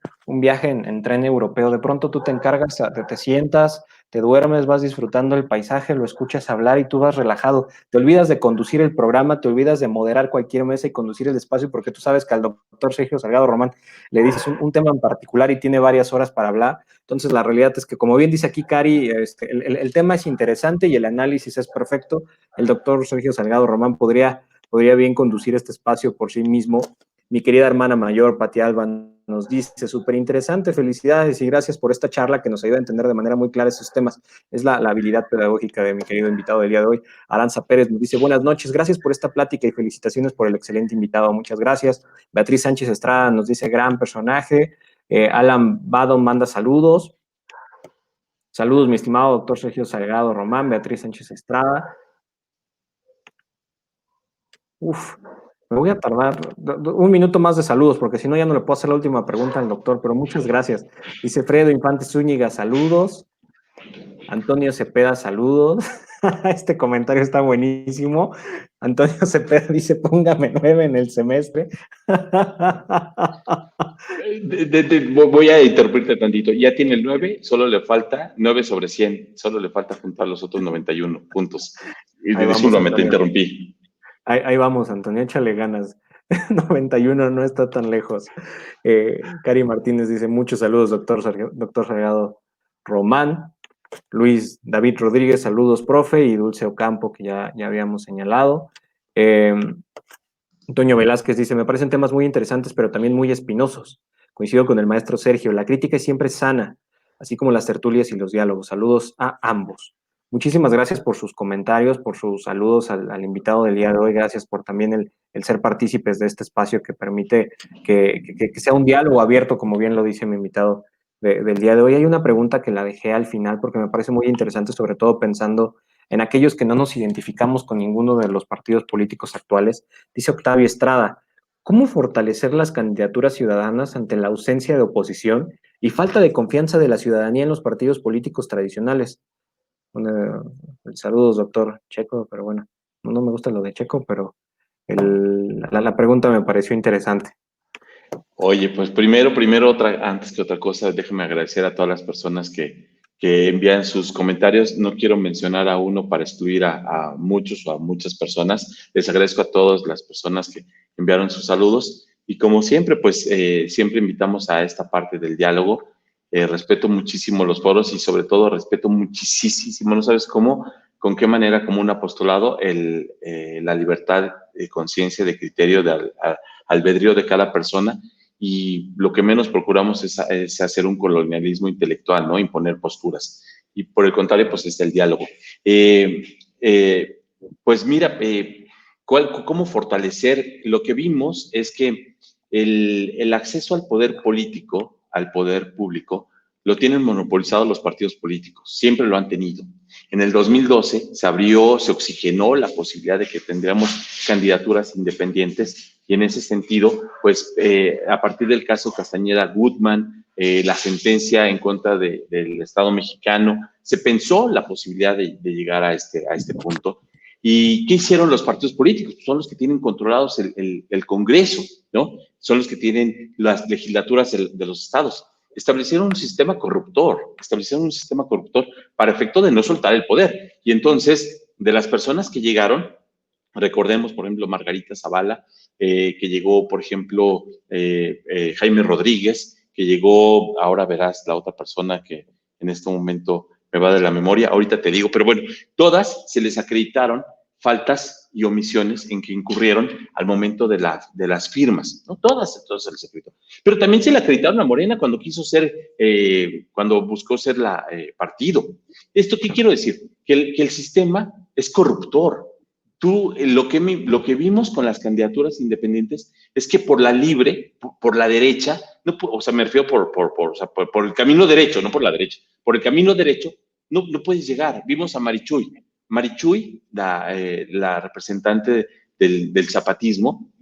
en tren europeo. De pronto tú te encargas, te sientas, te duermes, vas disfrutando el paisaje, lo escuchas hablar y tú vas relajado. Te olvidas de conducir el programa, te olvidas de moderar cualquier mesa y conducir el espacio, porque tú sabes que al doctor Sergio Salgado Román le dices un tema en particular y tiene varias horas para hablar. Entonces, la realidad es que, como bien dice aquí Cari, el tema es interesante y el análisis es perfecto. El doctor Sergio Salgado Román podría bien conducir este espacio por sí mismo. Mi querida hermana mayor, Pati Alba, nos dice: súper interesante, felicidades y gracias por esta charla que nos ayuda a entender de manera muy clara esos temas. Es la habilidad pedagógica de mi querido invitado del día de hoy. Aranza Pérez nos dice: buenas noches, gracias por esta plática y felicitaciones por el excelente invitado, muchas gracias. Beatriz Sánchez Estrada nos dice: gran personaje. Alan Bado manda saludos. Saludos, mi estimado doctor Sergio Salgado Román, Beatriz Sánchez Estrada. Uf, me voy a tardar un minuto más de saludos, porque si no ya no le puedo hacer la última pregunta al doctor, pero muchas gracias. Dice Fredo Infante Zúñiga, saludos. Antonio Cepeda, saludos. Este comentario está buenísimo. Antonio Cepeda dice, póngame 9 en el semestre. Voy a interrumpirte tantito. Ya tiene el 9, solo le falta 9 sobre 100. Solo le falta juntar los otros 91 puntos. Y Ahí vamos, discúlpame, te Antonio. interrumpí. Ahí vamos, Antonio, échale ganas. 91 no está tan lejos. Cari Martínez dice, muchos saludos, doctor Salgado Román. Luis David Rodríguez, saludos, profe, y Dulce Ocampo, que ya habíamos señalado. Antonio Velázquez dice, me parecen temas muy interesantes, pero también muy espinosos. Coincido con el maestro Sergio, la crítica es siempre sana, así como las tertulias y los diálogos. Saludos a ambos. Muchísimas gracias por sus comentarios, por sus saludos al invitado del día de hoy. Gracias por también el ser partícipes de este espacio que permite que sea un diálogo abierto, como bien lo dice mi invitado del día de hoy. Hay una pregunta que la dejé al final porque me parece muy interesante, sobre todo pensando en aquellos que no nos identificamos con ninguno de los partidos políticos actuales. Dice Octavio Estrada, ¿cómo fortalecer las candidaturas ciudadanas ante la ausencia de oposición y falta de confianza de la ciudadanía en los partidos políticos tradicionales? Saludos, doctor Checo, pero bueno, no me gusta lo de Checo, pero la pregunta me pareció interesante. Oye, pues antes que otra cosa, déjame agradecer a todas las personas que envían sus comentarios. No quiero mencionar a uno para excluir a muchos o a muchas personas. Les agradezco a todas las personas que enviaron sus saludos. Y como siempre, pues siempre invitamos a esta parte del diálogo. Respeto muchísimo los foros y sobre todo respeto muchísimo, no sabes cómo, con qué manera, como un apostolado, la libertad de conciencia, de criterio, de albedrío de cada persona. Y lo que menos procuramos es hacer un colonialismo intelectual, ¿no? Imponer posturas. Y por el contrario, pues es el diálogo. Pues mira, ¿cómo fortalecer? Lo que vimos es que el acceso al poder político, al poder público, lo tienen monopolizado los partidos políticos, siempre lo han tenido. En el 2012 se oxigenó la posibilidad de que tendríamos candidaturas independientes y en ese sentido, pues a partir del caso Castañeda Goodman, la sentencia en contra del Estado mexicano, se pensó la posibilidad de llegar a este punto. ¿Y qué hicieron los partidos políticos? Son los que tienen controlados el Congreso, ¿no? Son los que tienen las legislaturas de los estados. Establecieron un sistema corruptor para efecto de no soltar el poder. Y entonces, de las personas que llegaron, recordemos, por ejemplo, Margarita Zavala, que llegó, por ejemplo, Jaime Rodríguez, que llegó, ahora verás la otra persona que en este momento me va de la memoria, ahorita te digo, pero bueno, todas se les acreditaron faltas y omisiones en que incurrieron al momento de las firmas, ¿no? Todas se les acreditó. Pero también se le acreditaron a Morena cuando quiso ser, cuando buscó ser partido. ¿Esto qué quiero decir? Que el sistema es corruptor. Lo que vimos con las candidaturas independientes es que por la libre, por la derecha, no, o sea, me refiero por el camino derecho, no por la derecha, por el camino derecho, no puedes llegar. Vimos a Marichuy, la representante del zapatismo,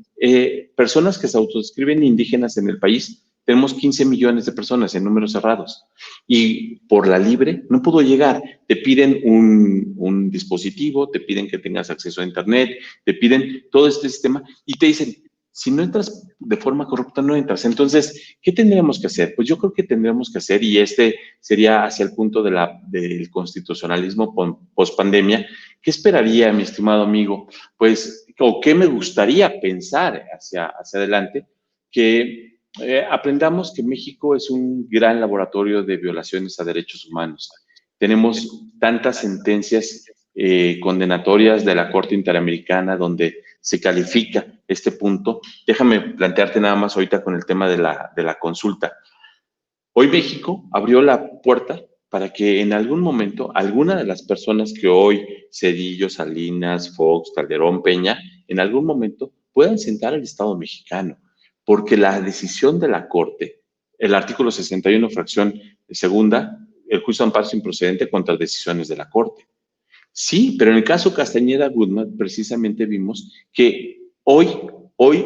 personas que se autodescriben indígenas en el país, tenemos 15 millones de personas en números cerrados. Y por la libre no pudo llegar. Te piden un dispositivo, te piden que tengas acceso a Internet, te piden todo este sistema y te dicen, si no entras de forma corrupta, no entras. Entonces, ¿qué tendríamos que hacer? Pues yo creo que tendríamos que hacer, y este sería hacia el punto del constitucionalismo post-pandemia, ¿qué esperaría, mi estimado amigo? Pues, o qué me gustaría pensar hacia adelante, que aprendamos que México es un gran laboratorio de violaciones a derechos humanos. Tenemos tantas sentencias condenatorias de la Corte Interamericana donde se califica este punto. Déjame plantearte nada más ahorita con el tema de la consulta. Hoy México abrió la puerta para que en algún momento alguna de las personas que hoy, Cedillo, Salinas, Fox, Calderón, Peña, en algún momento puedan sentar al Estado mexicano, porque la decisión de la Corte el artículo 61, fracción segunda, el juicio de amparo es improcedente contra decisiones de la Corte. Sí, pero en el caso Castañeda Goodman, precisamente vimos que hoy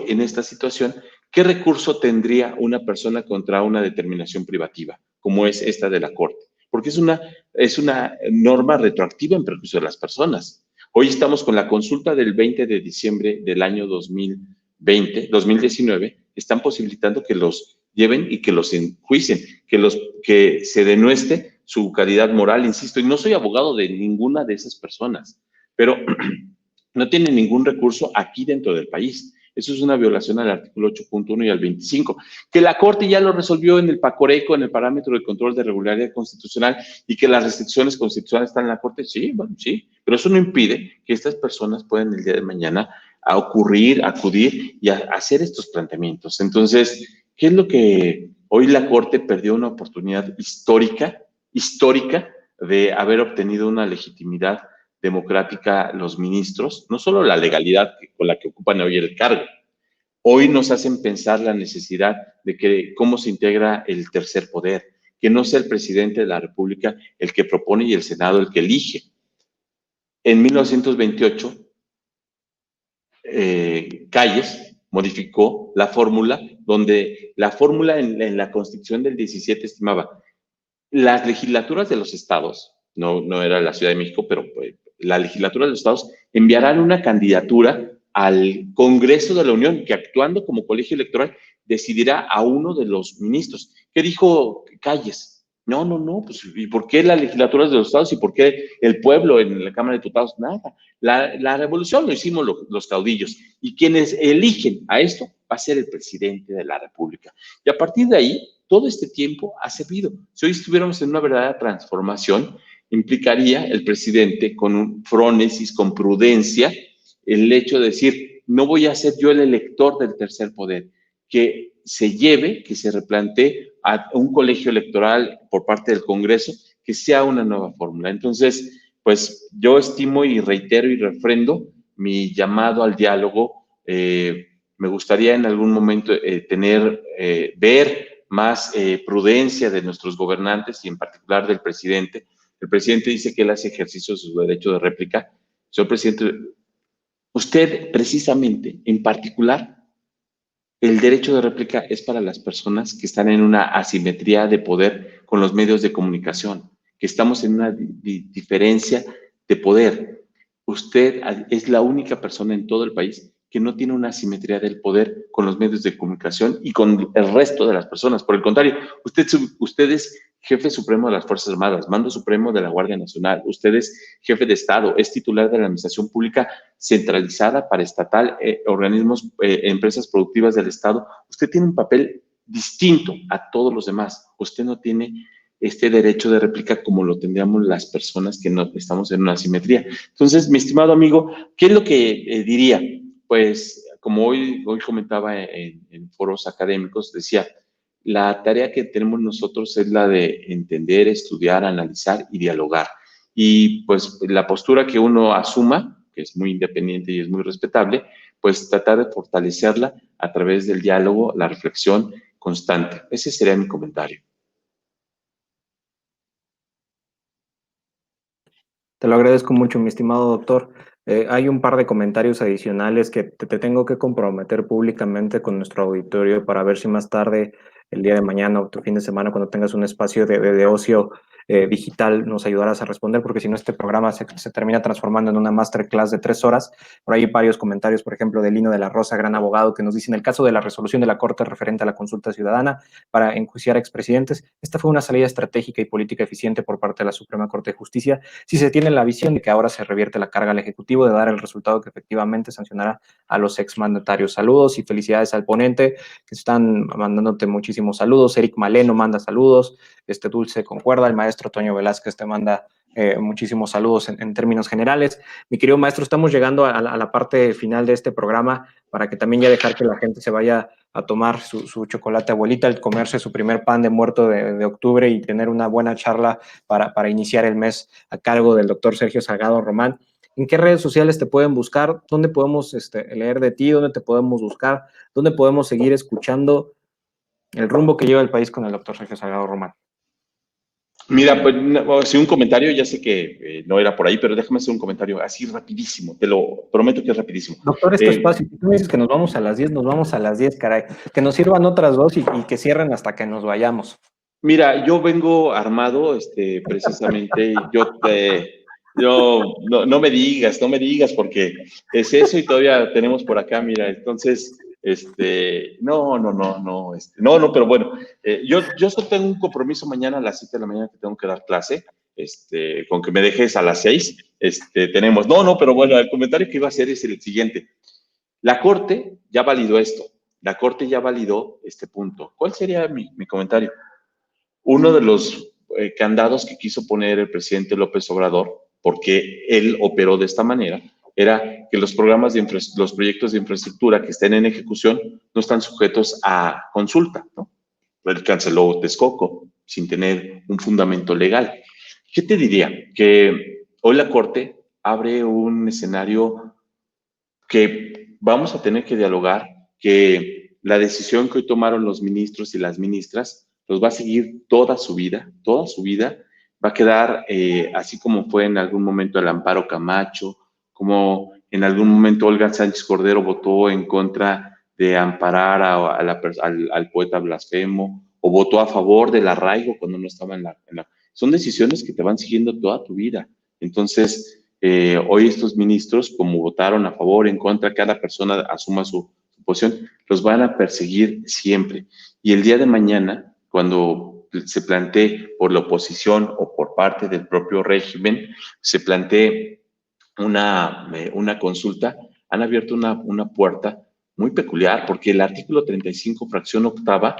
en esta situación, ¿qué recurso tendría una persona contra una determinación privativa, como es esta de la Corte? Porque es una norma retroactiva en perjuicio de las personas. Hoy estamos con la consulta del 20 de diciembre del año 2019, están posibilitando que los lleven y que los enjuicien, que se denueste su calidad moral, insisto, y no soy abogado de ninguna de esas personas, pero no tienen ningún recurso aquí dentro del país. Eso es una violación al artículo 8.1 y al 25, que la Corte ya lo resolvió en el PACORECO, en el parámetro de control de regularidad constitucional, y que las restricciones constitucionales están en la Corte, sí, bueno, sí, pero eso no impide que estas personas puedan el día de mañana acudir y hacer estos planteamientos. Entonces, ¿qué es lo que hoy la Corte perdió? Una oportunidad histórica de haber obtenido una legitimidad democrática los ministros, no solo la legalidad con la que ocupan hoy el cargo. Hoy nos hacen pensar la necesidad de que cómo se integra el tercer poder, que no sea el presidente de la República el que propone y el Senado el que elige. En 1928, Calles modificó la fórmula, donde la fórmula en la Constitución del 17 estimaba las legislaturas de los estados, no era la Ciudad de México, pero pues, la legislatura de los estados enviarán una candidatura al Congreso de la Unión, que actuando como colegio electoral decidirá a uno de los ministros. ¿Qué dijo Calles? No, pues ¿y por qué las legislaturas de los estados y por qué el pueblo en la Cámara de Diputados? Nada. La revolución lo hicimos los caudillos y quienes eligen a esto va a ser el presidente de la República. Y a partir de ahí, todo este tiempo ha servido. Si hoy estuviéramos en una verdadera transformación, implicaría el presidente con un frónesis, con prudencia, el hecho de decir, no voy a ser yo el elector del tercer poder, que se lleve, que se replantee a un colegio electoral por parte del Congreso, que sea una nueva fórmula. Entonces, pues yo estimo y reitero y refrendo mi llamado al diálogo. Me gustaría en algún momento ver más prudencia de nuestros gobernantes y en particular del presidente. El presidente dice que él hace ejercicio de su derecho de réplica. Señor presidente, usted precisamente, en particular, el derecho de réplica es para las personas que están en una asimetría de poder con los medios de comunicación, que estamos en una diferencia de poder. Usted es la única persona en todo el país que no tiene una asimetría del poder con los medios de comunicación y con el resto de las personas. Por el contrario, usted es jefe supremo de las Fuerzas Armadas, mando supremo de la Guardia Nacional, usted es jefe de Estado, es titular de la Administración Pública centralizada, paraestatal, organismos, empresas productivas del Estado. Usted tiene un papel distinto a todos los demás. Usted no tiene este derecho de réplica como lo tendríamos las personas que no estamos en una asimetría. Entonces, mi estimado amigo, ¿qué es lo que diría? Pues, como hoy comentaba en foros académicos, decía, la tarea que tenemos nosotros es la de entender, estudiar, analizar y dialogar. Y pues la postura que uno asuma, que es muy independiente y es muy respetable, pues tratar de fortalecerla a través del diálogo, la reflexión constante. Ese sería mi comentario. Te lo agradezco mucho, mi estimado doctor. Hay un par de comentarios adicionales que te tengo que comprometer públicamente con nuestro auditorio para ver si más tarde, el día de mañana o tu fin de semana, cuando tengas un espacio de ocio digital, nos ayudarás a responder, porque si no, este programa se termina transformando en una masterclass de 3 horas. Por ahí hay varios comentarios, por ejemplo, de Lino de la Rosa, gran abogado, que nos dice, en el caso de la resolución de la Corte referente a la consulta ciudadana para enjuiciar a expresidentes, esta fue una salida estratégica y política eficiente por parte de la Suprema Corte de Justicia, si se tiene la visión de que ahora se revierte la carga al Ejecutivo de dar el resultado que efectivamente sancionará a los exmandatarios. Saludos y felicidades al ponente, que están mandándote muchísimos saludos. Eric Maleno manda saludos, Dulce concuerda, el maestro Toño Velázquez te manda muchísimos saludos en términos generales. Mi querido maestro, estamos llegando a la parte final de este programa para que también ya dejar que la gente se vaya a tomar su chocolate abuelita, el comerse su primer pan de muerto de octubre y tener una buena charla para iniciar el mes a cargo del doctor Sergio Salgado Román. ¿En qué redes sociales te pueden buscar? ¿Dónde podemos leer de ti? ¿Dónde te podemos buscar? ¿Dónde podemos seguir escuchando el rumbo que lleva el país con el doctor Sergio Salgado Román. Mira, pues sí, un comentario, ya sé que no era por ahí, pero déjame hacer un comentario así rapidísimo, te lo prometo que es rapidísimo. Doctor, esto es fácil. Si tú me dices que nos vamos a las 10, nos vamos a las 10, caray. Que nos sirvan otras dos y que cierren hasta que nos vayamos. Mira, yo vengo armado, precisamente, no me digas, porque es eso y todavía tenemos por acá, mira, entonces, no, pero bueno, yo solo tengo un compromiso mañana a las 7 de la mañana que tengo que dar clase, con que me dejes a las 6, pero bueno, el comentario que iba a hacer es el siguiente. La Corte ya validó esto, la Corte ya validó este punto. ¿Cuál sería mi comentario? Uno de los candados que quiso poner el presidente López Obrador, porque él operó de esta manera, era que los proyectos de infraestructura que estén en ejecución no están sujetos a consulta, ¿no? Él canceló Texcoco sin tener un fundamento legal. ¿Qué te diría? Que hoy la Corte abre un escenario que vamos a tener que dialogar, que la decisión que hoy tomaron los ministros y las ministras los va a seguir toda su vida, va a quedar así como fue en algún momento el Amparo Camacho, como en algún momento Olga Sánchez Cordero votó en contra de amparar al poeta blasfemo, o votó a favor del arraigo cuando no estaba Son decisiones que te van siguiendo toda tu vida. Entonces, hoy estos ministros, como votaron a favor, en contra, cada persona asuma su posición, los van a perseguir siempre. Y el día de mañana, cuando se plantee por la oposición o por parte del propio régimen, se plantee una consulta, han abierto una puerta muy peculiar, porque el artículo 35, fracción octava,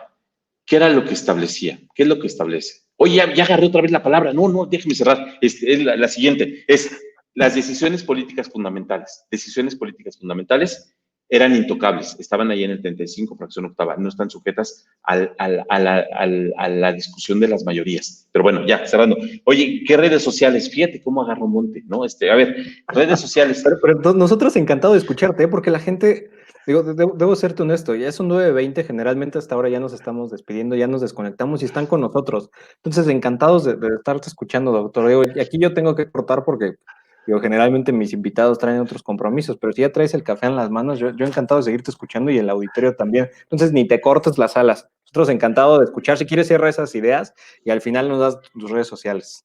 ¿qué era lo que establecía? ¿Qué es lo que establece? Oye, ya agarré otra vez la palabra. No, déjeme cerrar. Es la siguiente. Es las decisiones políticas fundamentales. Decisiones políticas fundamentales eran intocables. Estaban ahí en el 35, fracción octava. No están sujetas a la discusión de las mayorías. Pero bueno, ya, cerrando. Oye, ¿qué redes sociales? Fíjate cómo agarró monte, ¿no? A ver, redes sociales. Pero nosotros encantados de escucharte, ¿eh? Porque la gente, digo, debo serte honesto, ya son 9:20, generalmente hasta ahora ya nos estamos despidiendo, ya nos desconectamos y están con nosotros. Entonces, encantados de estarte escuchando, doctor. Digo, y aquí yo tengo que cortar porque, digo, generalmente mis invitados traen otros compromisos, pero si ya traes el café en las manos, yo encantado de seguirte escuchando y el auditorio también. Entonces, ni te cortes las alas. Nosotros encantados de escuchar. Si quieres, cierra esas ideas y al final nos das tus redes sociales.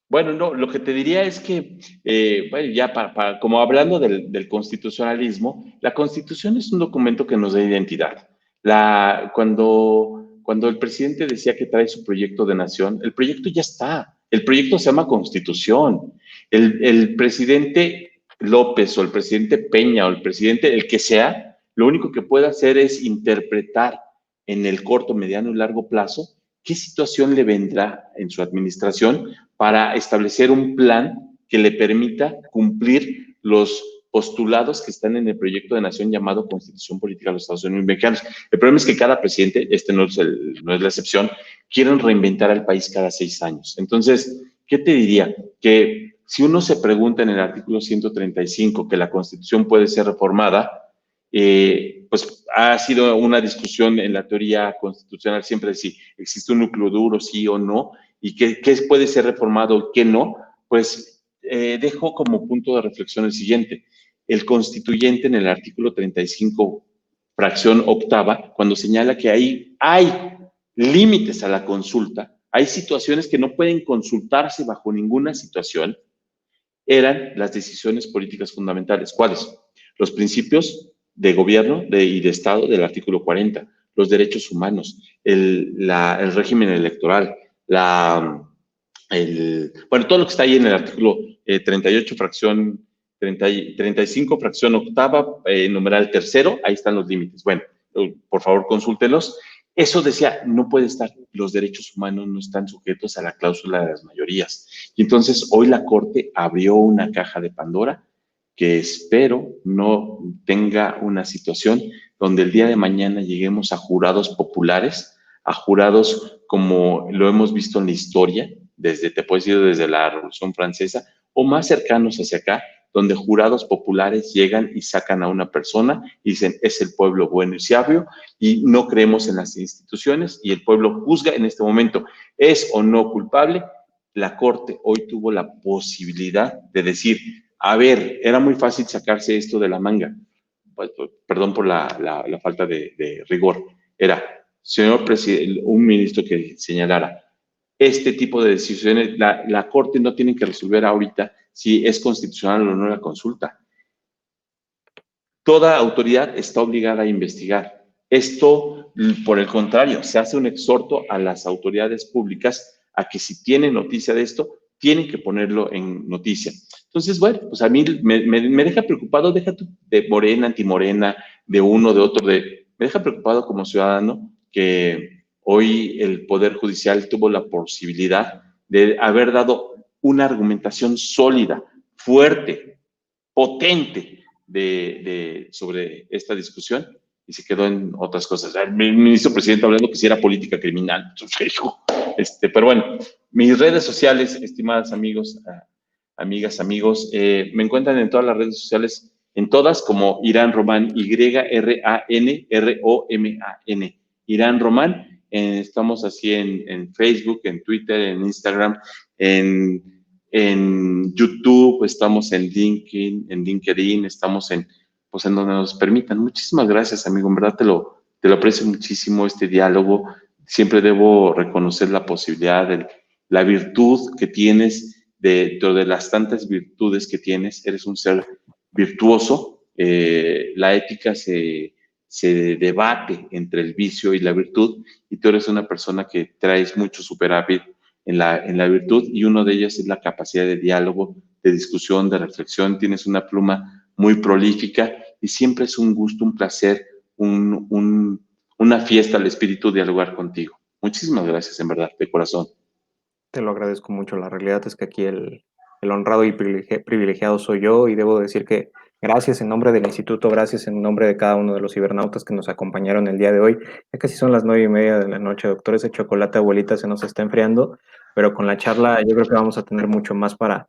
Bueno, no, lo que te diría es que, bueno, ya como hablando del constitucionalismo, la Constitución es un documento que nos da identidad. Cuando el presidente decía que trae su proyecto de nación, el proyecto ya está. El proyecto se llama Constitución. El presidente López o el presidente Peña o el presidente, el que sea, lo único que puede hacer es interpretar en el corto, mediano y largo plazo qué situación le vendrá en su administración para establecer un plan que le permita cumplir los postulados que están en el proyecto de nación llamado Constitución Política de los Estados Unidos Mexicanos. El problema es que cada presidente, no es la excepción, quieren reinventar al país cada 6 años. Entonces, ¿qué te diría? Que si uno se pregunta en el artículo 135 que la Constitución puede ser reformada, pues ha sido una discusión en la teoría constitucional siempre de si existe un núcleo duro, sí o no, y qué puede ser reformado y qué no, pues dejo como punto de reflexión el siguiente. El constituyente en el artículo 35, fracción octava, cuando señala que ahí hay límites a la consulta, hay situaciones que no pueden consultarse bajo ninguna situación, eran las decisiones políticas fundamentales. ¿Cuáles? Los principios de gobierno y de Estado del artículo 40, los derechos humanos, el régimen electoral, bueno, todo lo que está ahí en el artículo 38, fracción 35, fracción octava, numeral tercero, ahí están los límites. Bueno, por favor, consúltelos. Eso decía, no puede estar, los derechos humanos no están sujetos a la cláusula de las mayorías. Y entonces hoy la Corte abrió una caja de Pandora que espero no tenga una situación donde el día de mañana lleguemos a jurados populares, a jurados como lo hemos visto en la historia, te puedo decir desde la Revolución Francesa, o más cercanos hacia acá, donde jurados populares llegan y sacan a una persona y dicen, es el pueblo bueno y sabio, y no creemos en las instituciones, y el pueblo juzga en este momento, ¿es o no culpable? La Corte hoy tuvo la posibilidad de decir, a ver, era muy fácil sacarse esto de la manga, pues, perdón por la falta de rigor, era, señor presidente, un ministro que señalara, este tipo de decisiones, la Corte no tiene que resolver ahorita si es constitucional o no la consulta. Toda autoridad está obligada a investigar. Esto, por el contrario, se hace un exhorto a las autoridades públicas a que si tienen noticia de esto, tienen que ponerlo en noticia. Entonces, bueno, pues a mí me deja preocupado, deja tú de Morena, antimorena, de uno, de otro, me deja preocupado como ciudadano que hoy el Poder Judicial tuvo la posibilidad de haber dado una argumentación sólida, fuerte, potente, sobre esta discusión y se quedó en otras cosas. El ministro presidente hablando que si era política criminal. Pero bueno, mis redes sociales, estimadas amigos, amigas, amigos, me encuentran en todas las redes sociales, en todas como Irán Román, YRANROMAN, Irán Román. Estamos así en Facebook, en Twitter, en Instagram, en YouTube, estamos en LinkedIn, estamos pues en donde nos permitan. Muchísimas gracias, amigo. En verdad te lo aprecio muchísimo este diálogo. Siempre debo reconocer la posibilidad, la virtud que tienes, dentro de las tantas virtudes que tienes, eres un ser virtuoso. La ética se debate entre el vicio y la virtud, y tú eres una persona que traes mucho superávit en la virtud, y uno de ellas es la capacidad de diálogo, de discusión, de reflexión. Tienes una pluma muy prolífica y siempre es un gusto, un placer, una fiesta al espíritu dialogar contigo. Muchísimas gracias, en verdad, de corazón. Te lo agradezco mucho. La realidad es que aquí el honrado y privilegiado soy yo, y debo decir que gracias en nombre del instituto, gracias en nombre de cada uno de los cibernautas que nos acompañaron el día de hoy. Ya casi son las 9:30 de la noche, doctor. Ese chocolate, abuelita, se nos está enfriando, pero con la charla yo creo que vamos a tener mucho más para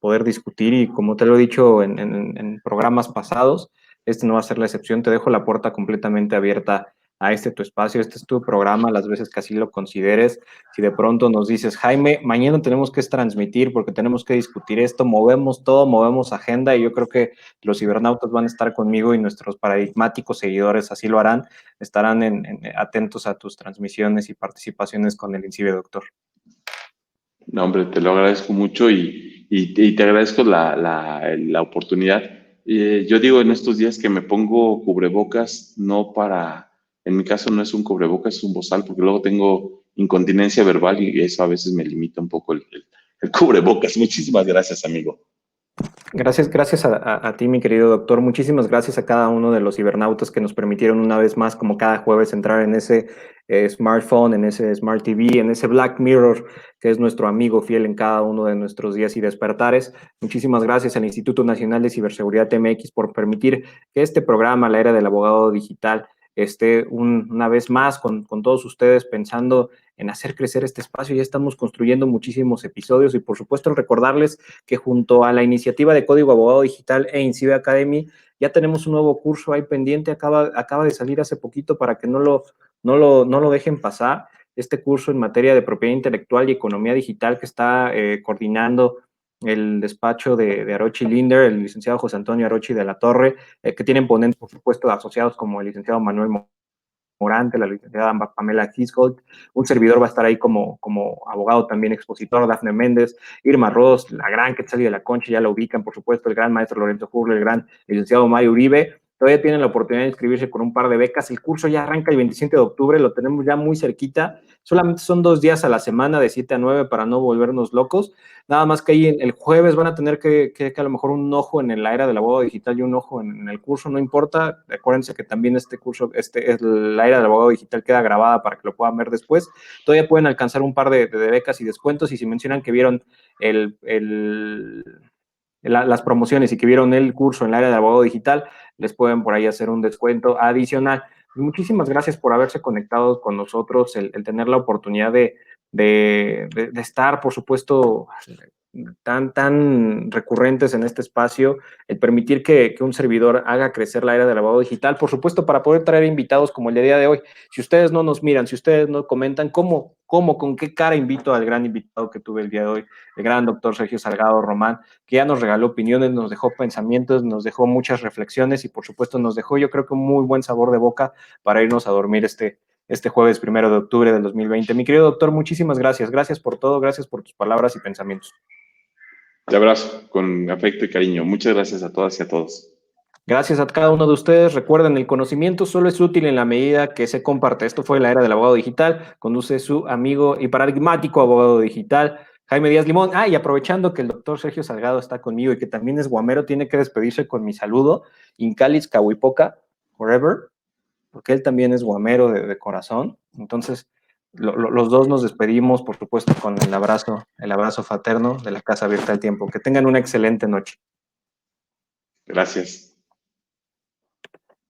poder discutir, y como te lo he dicho en programas pasados, este no va a ser la excepción. Te dejo la puerta completamente abierta a tu espacio, este es tu programa, las veces que así lo consideres. Si de pronto nos dices, Jaime, mañana tenemos que transmitir porque tenemos que discutir esto, movemos todo, movemos agenda, y yo creo que los cibernautas van a estar conmigo, y nuestros paradigmáticos seguidores así lo harán, estarán atentos a tus transmisiones y participaciones con el INCIBE, doctor. No, hombre, te lo agradezco mucho, y te agradezco la oportunidad. Yo digo en estos días que me pongo cubrebocas, no para, en mi caso no es un cubrebocas, es un bozal, porque luego tengo incontinencia verbal y eso a veces me limita un poco el cubrebocas. Muchísimas gracias, amigo. Gracias a ti, mi querido doctor. Muchísimas gracias a cada uno de los cibernautas que nos permitieron una vez más, como cada jueves, entrar en ese smartphone, en ese smart TV, en ese Black Mirror, que es nuestro amigo fiel en cada uno de nuestros días y despertares. Muchísimas gracias al Instituto Nacional de Ciberseguridad MX por permitir que este programa, la era del abogado digital, esté una vez más con todos ustedes, pensando en hacer crecer este espacio. Ya estamos construyendo muchísimos episodios, y por supuesto recordarles que junto a la iniciativa de Código Abogado Digital e INCIBE Academy, ya tenemos un nuevo curso ahí pendiente, acaba de salir hace poquito, para que no lo dejen pasar. Este curso en materia de propiedad intelectual y economía digital, que está coordinando el despacho de Arochi Linder, el licenciado José Antonio Arochi de la Torre, que tienen ponentes, por supuesto, asociados como el licenciado Manuel Morante, la licenciada Pamela Kisgold. Un servidor va a estar ahí como abogado también expositor, Dafne Méndez, Irma Ross, la gran Quetzalí de la Concha, ya la ubican, por supuesto, el gran maestro Lorenzo Furler, el gran licenciado Mario Uribe. Todavía tienen la oportunidad de inscribirse con un par de becas. El curso ya arranca el 27 de octubre, lo tenemos ya muy cerquita. Solamente son 2 días a la semana, de 7 a 9, para no volvernos locos. Nada más que ahí el jueves van a tener que a lo mejor un ojo en la era del abogado digital y un ojo en el curso, no importa. Acuérdense que también este curso, la era del abogado digital, queda grabada para que lo puedan ver después. Todavía pueden alcanzar un par de becas y descuentos, y si mencionan que vieron las promociones y que vieron el curso en el área de abogado digital, les pueden por ahí hacer un descuento adicional. Muchísimas gracias por haberse conectado con nosotros, el tener la oportunidad de estar, por supuesto, tan recurrentes en este espacio, el permitir que un servidor haga crecer la era del abogado digital, por supuesto, para poder traer invitados como el de día de hoy. Si ustedes no nos miran, si ustedes no comentan, con qué cara invito al gran invitado que tuve el día de hoy, el gran doctor Sergio Salgado Román, que ya nos regaló opiniones, nos dejó pensamientos, nos dejó muchas reflexiones y por supuesto nos dejó, yo creo que un muy buen sabor de boca para irnos a dormir este jueves 1 de octubre del 2020. Mi querido doctor, muchísimas gracias. Gracias por todo, gracias por tus palabras y pensamientos. Te abrazo con afecto y cariño. Muchas gracias a todas y a todos. Gracias a cada uno de ustedes. Recuerden, el conocimiento solo es útil en la medida que se comparte. Esto fue la era del abogado digital. Conduce su amigo y paradigmático abogado digital, Jaime Díaz Limón. Y aprovechando que el doctor Sergio Salgado está conmigo y que también es guamero, tiene que despedirse con mi saludo. Incalis, Cahuipoca, forever, porque él también es guamero de corazón. Entonces, los dos nos despedimos, por supuesto, con el abrazo fraterno de la Casa Abierta del Tiempo. Que tengan una excelente noche. Gracias.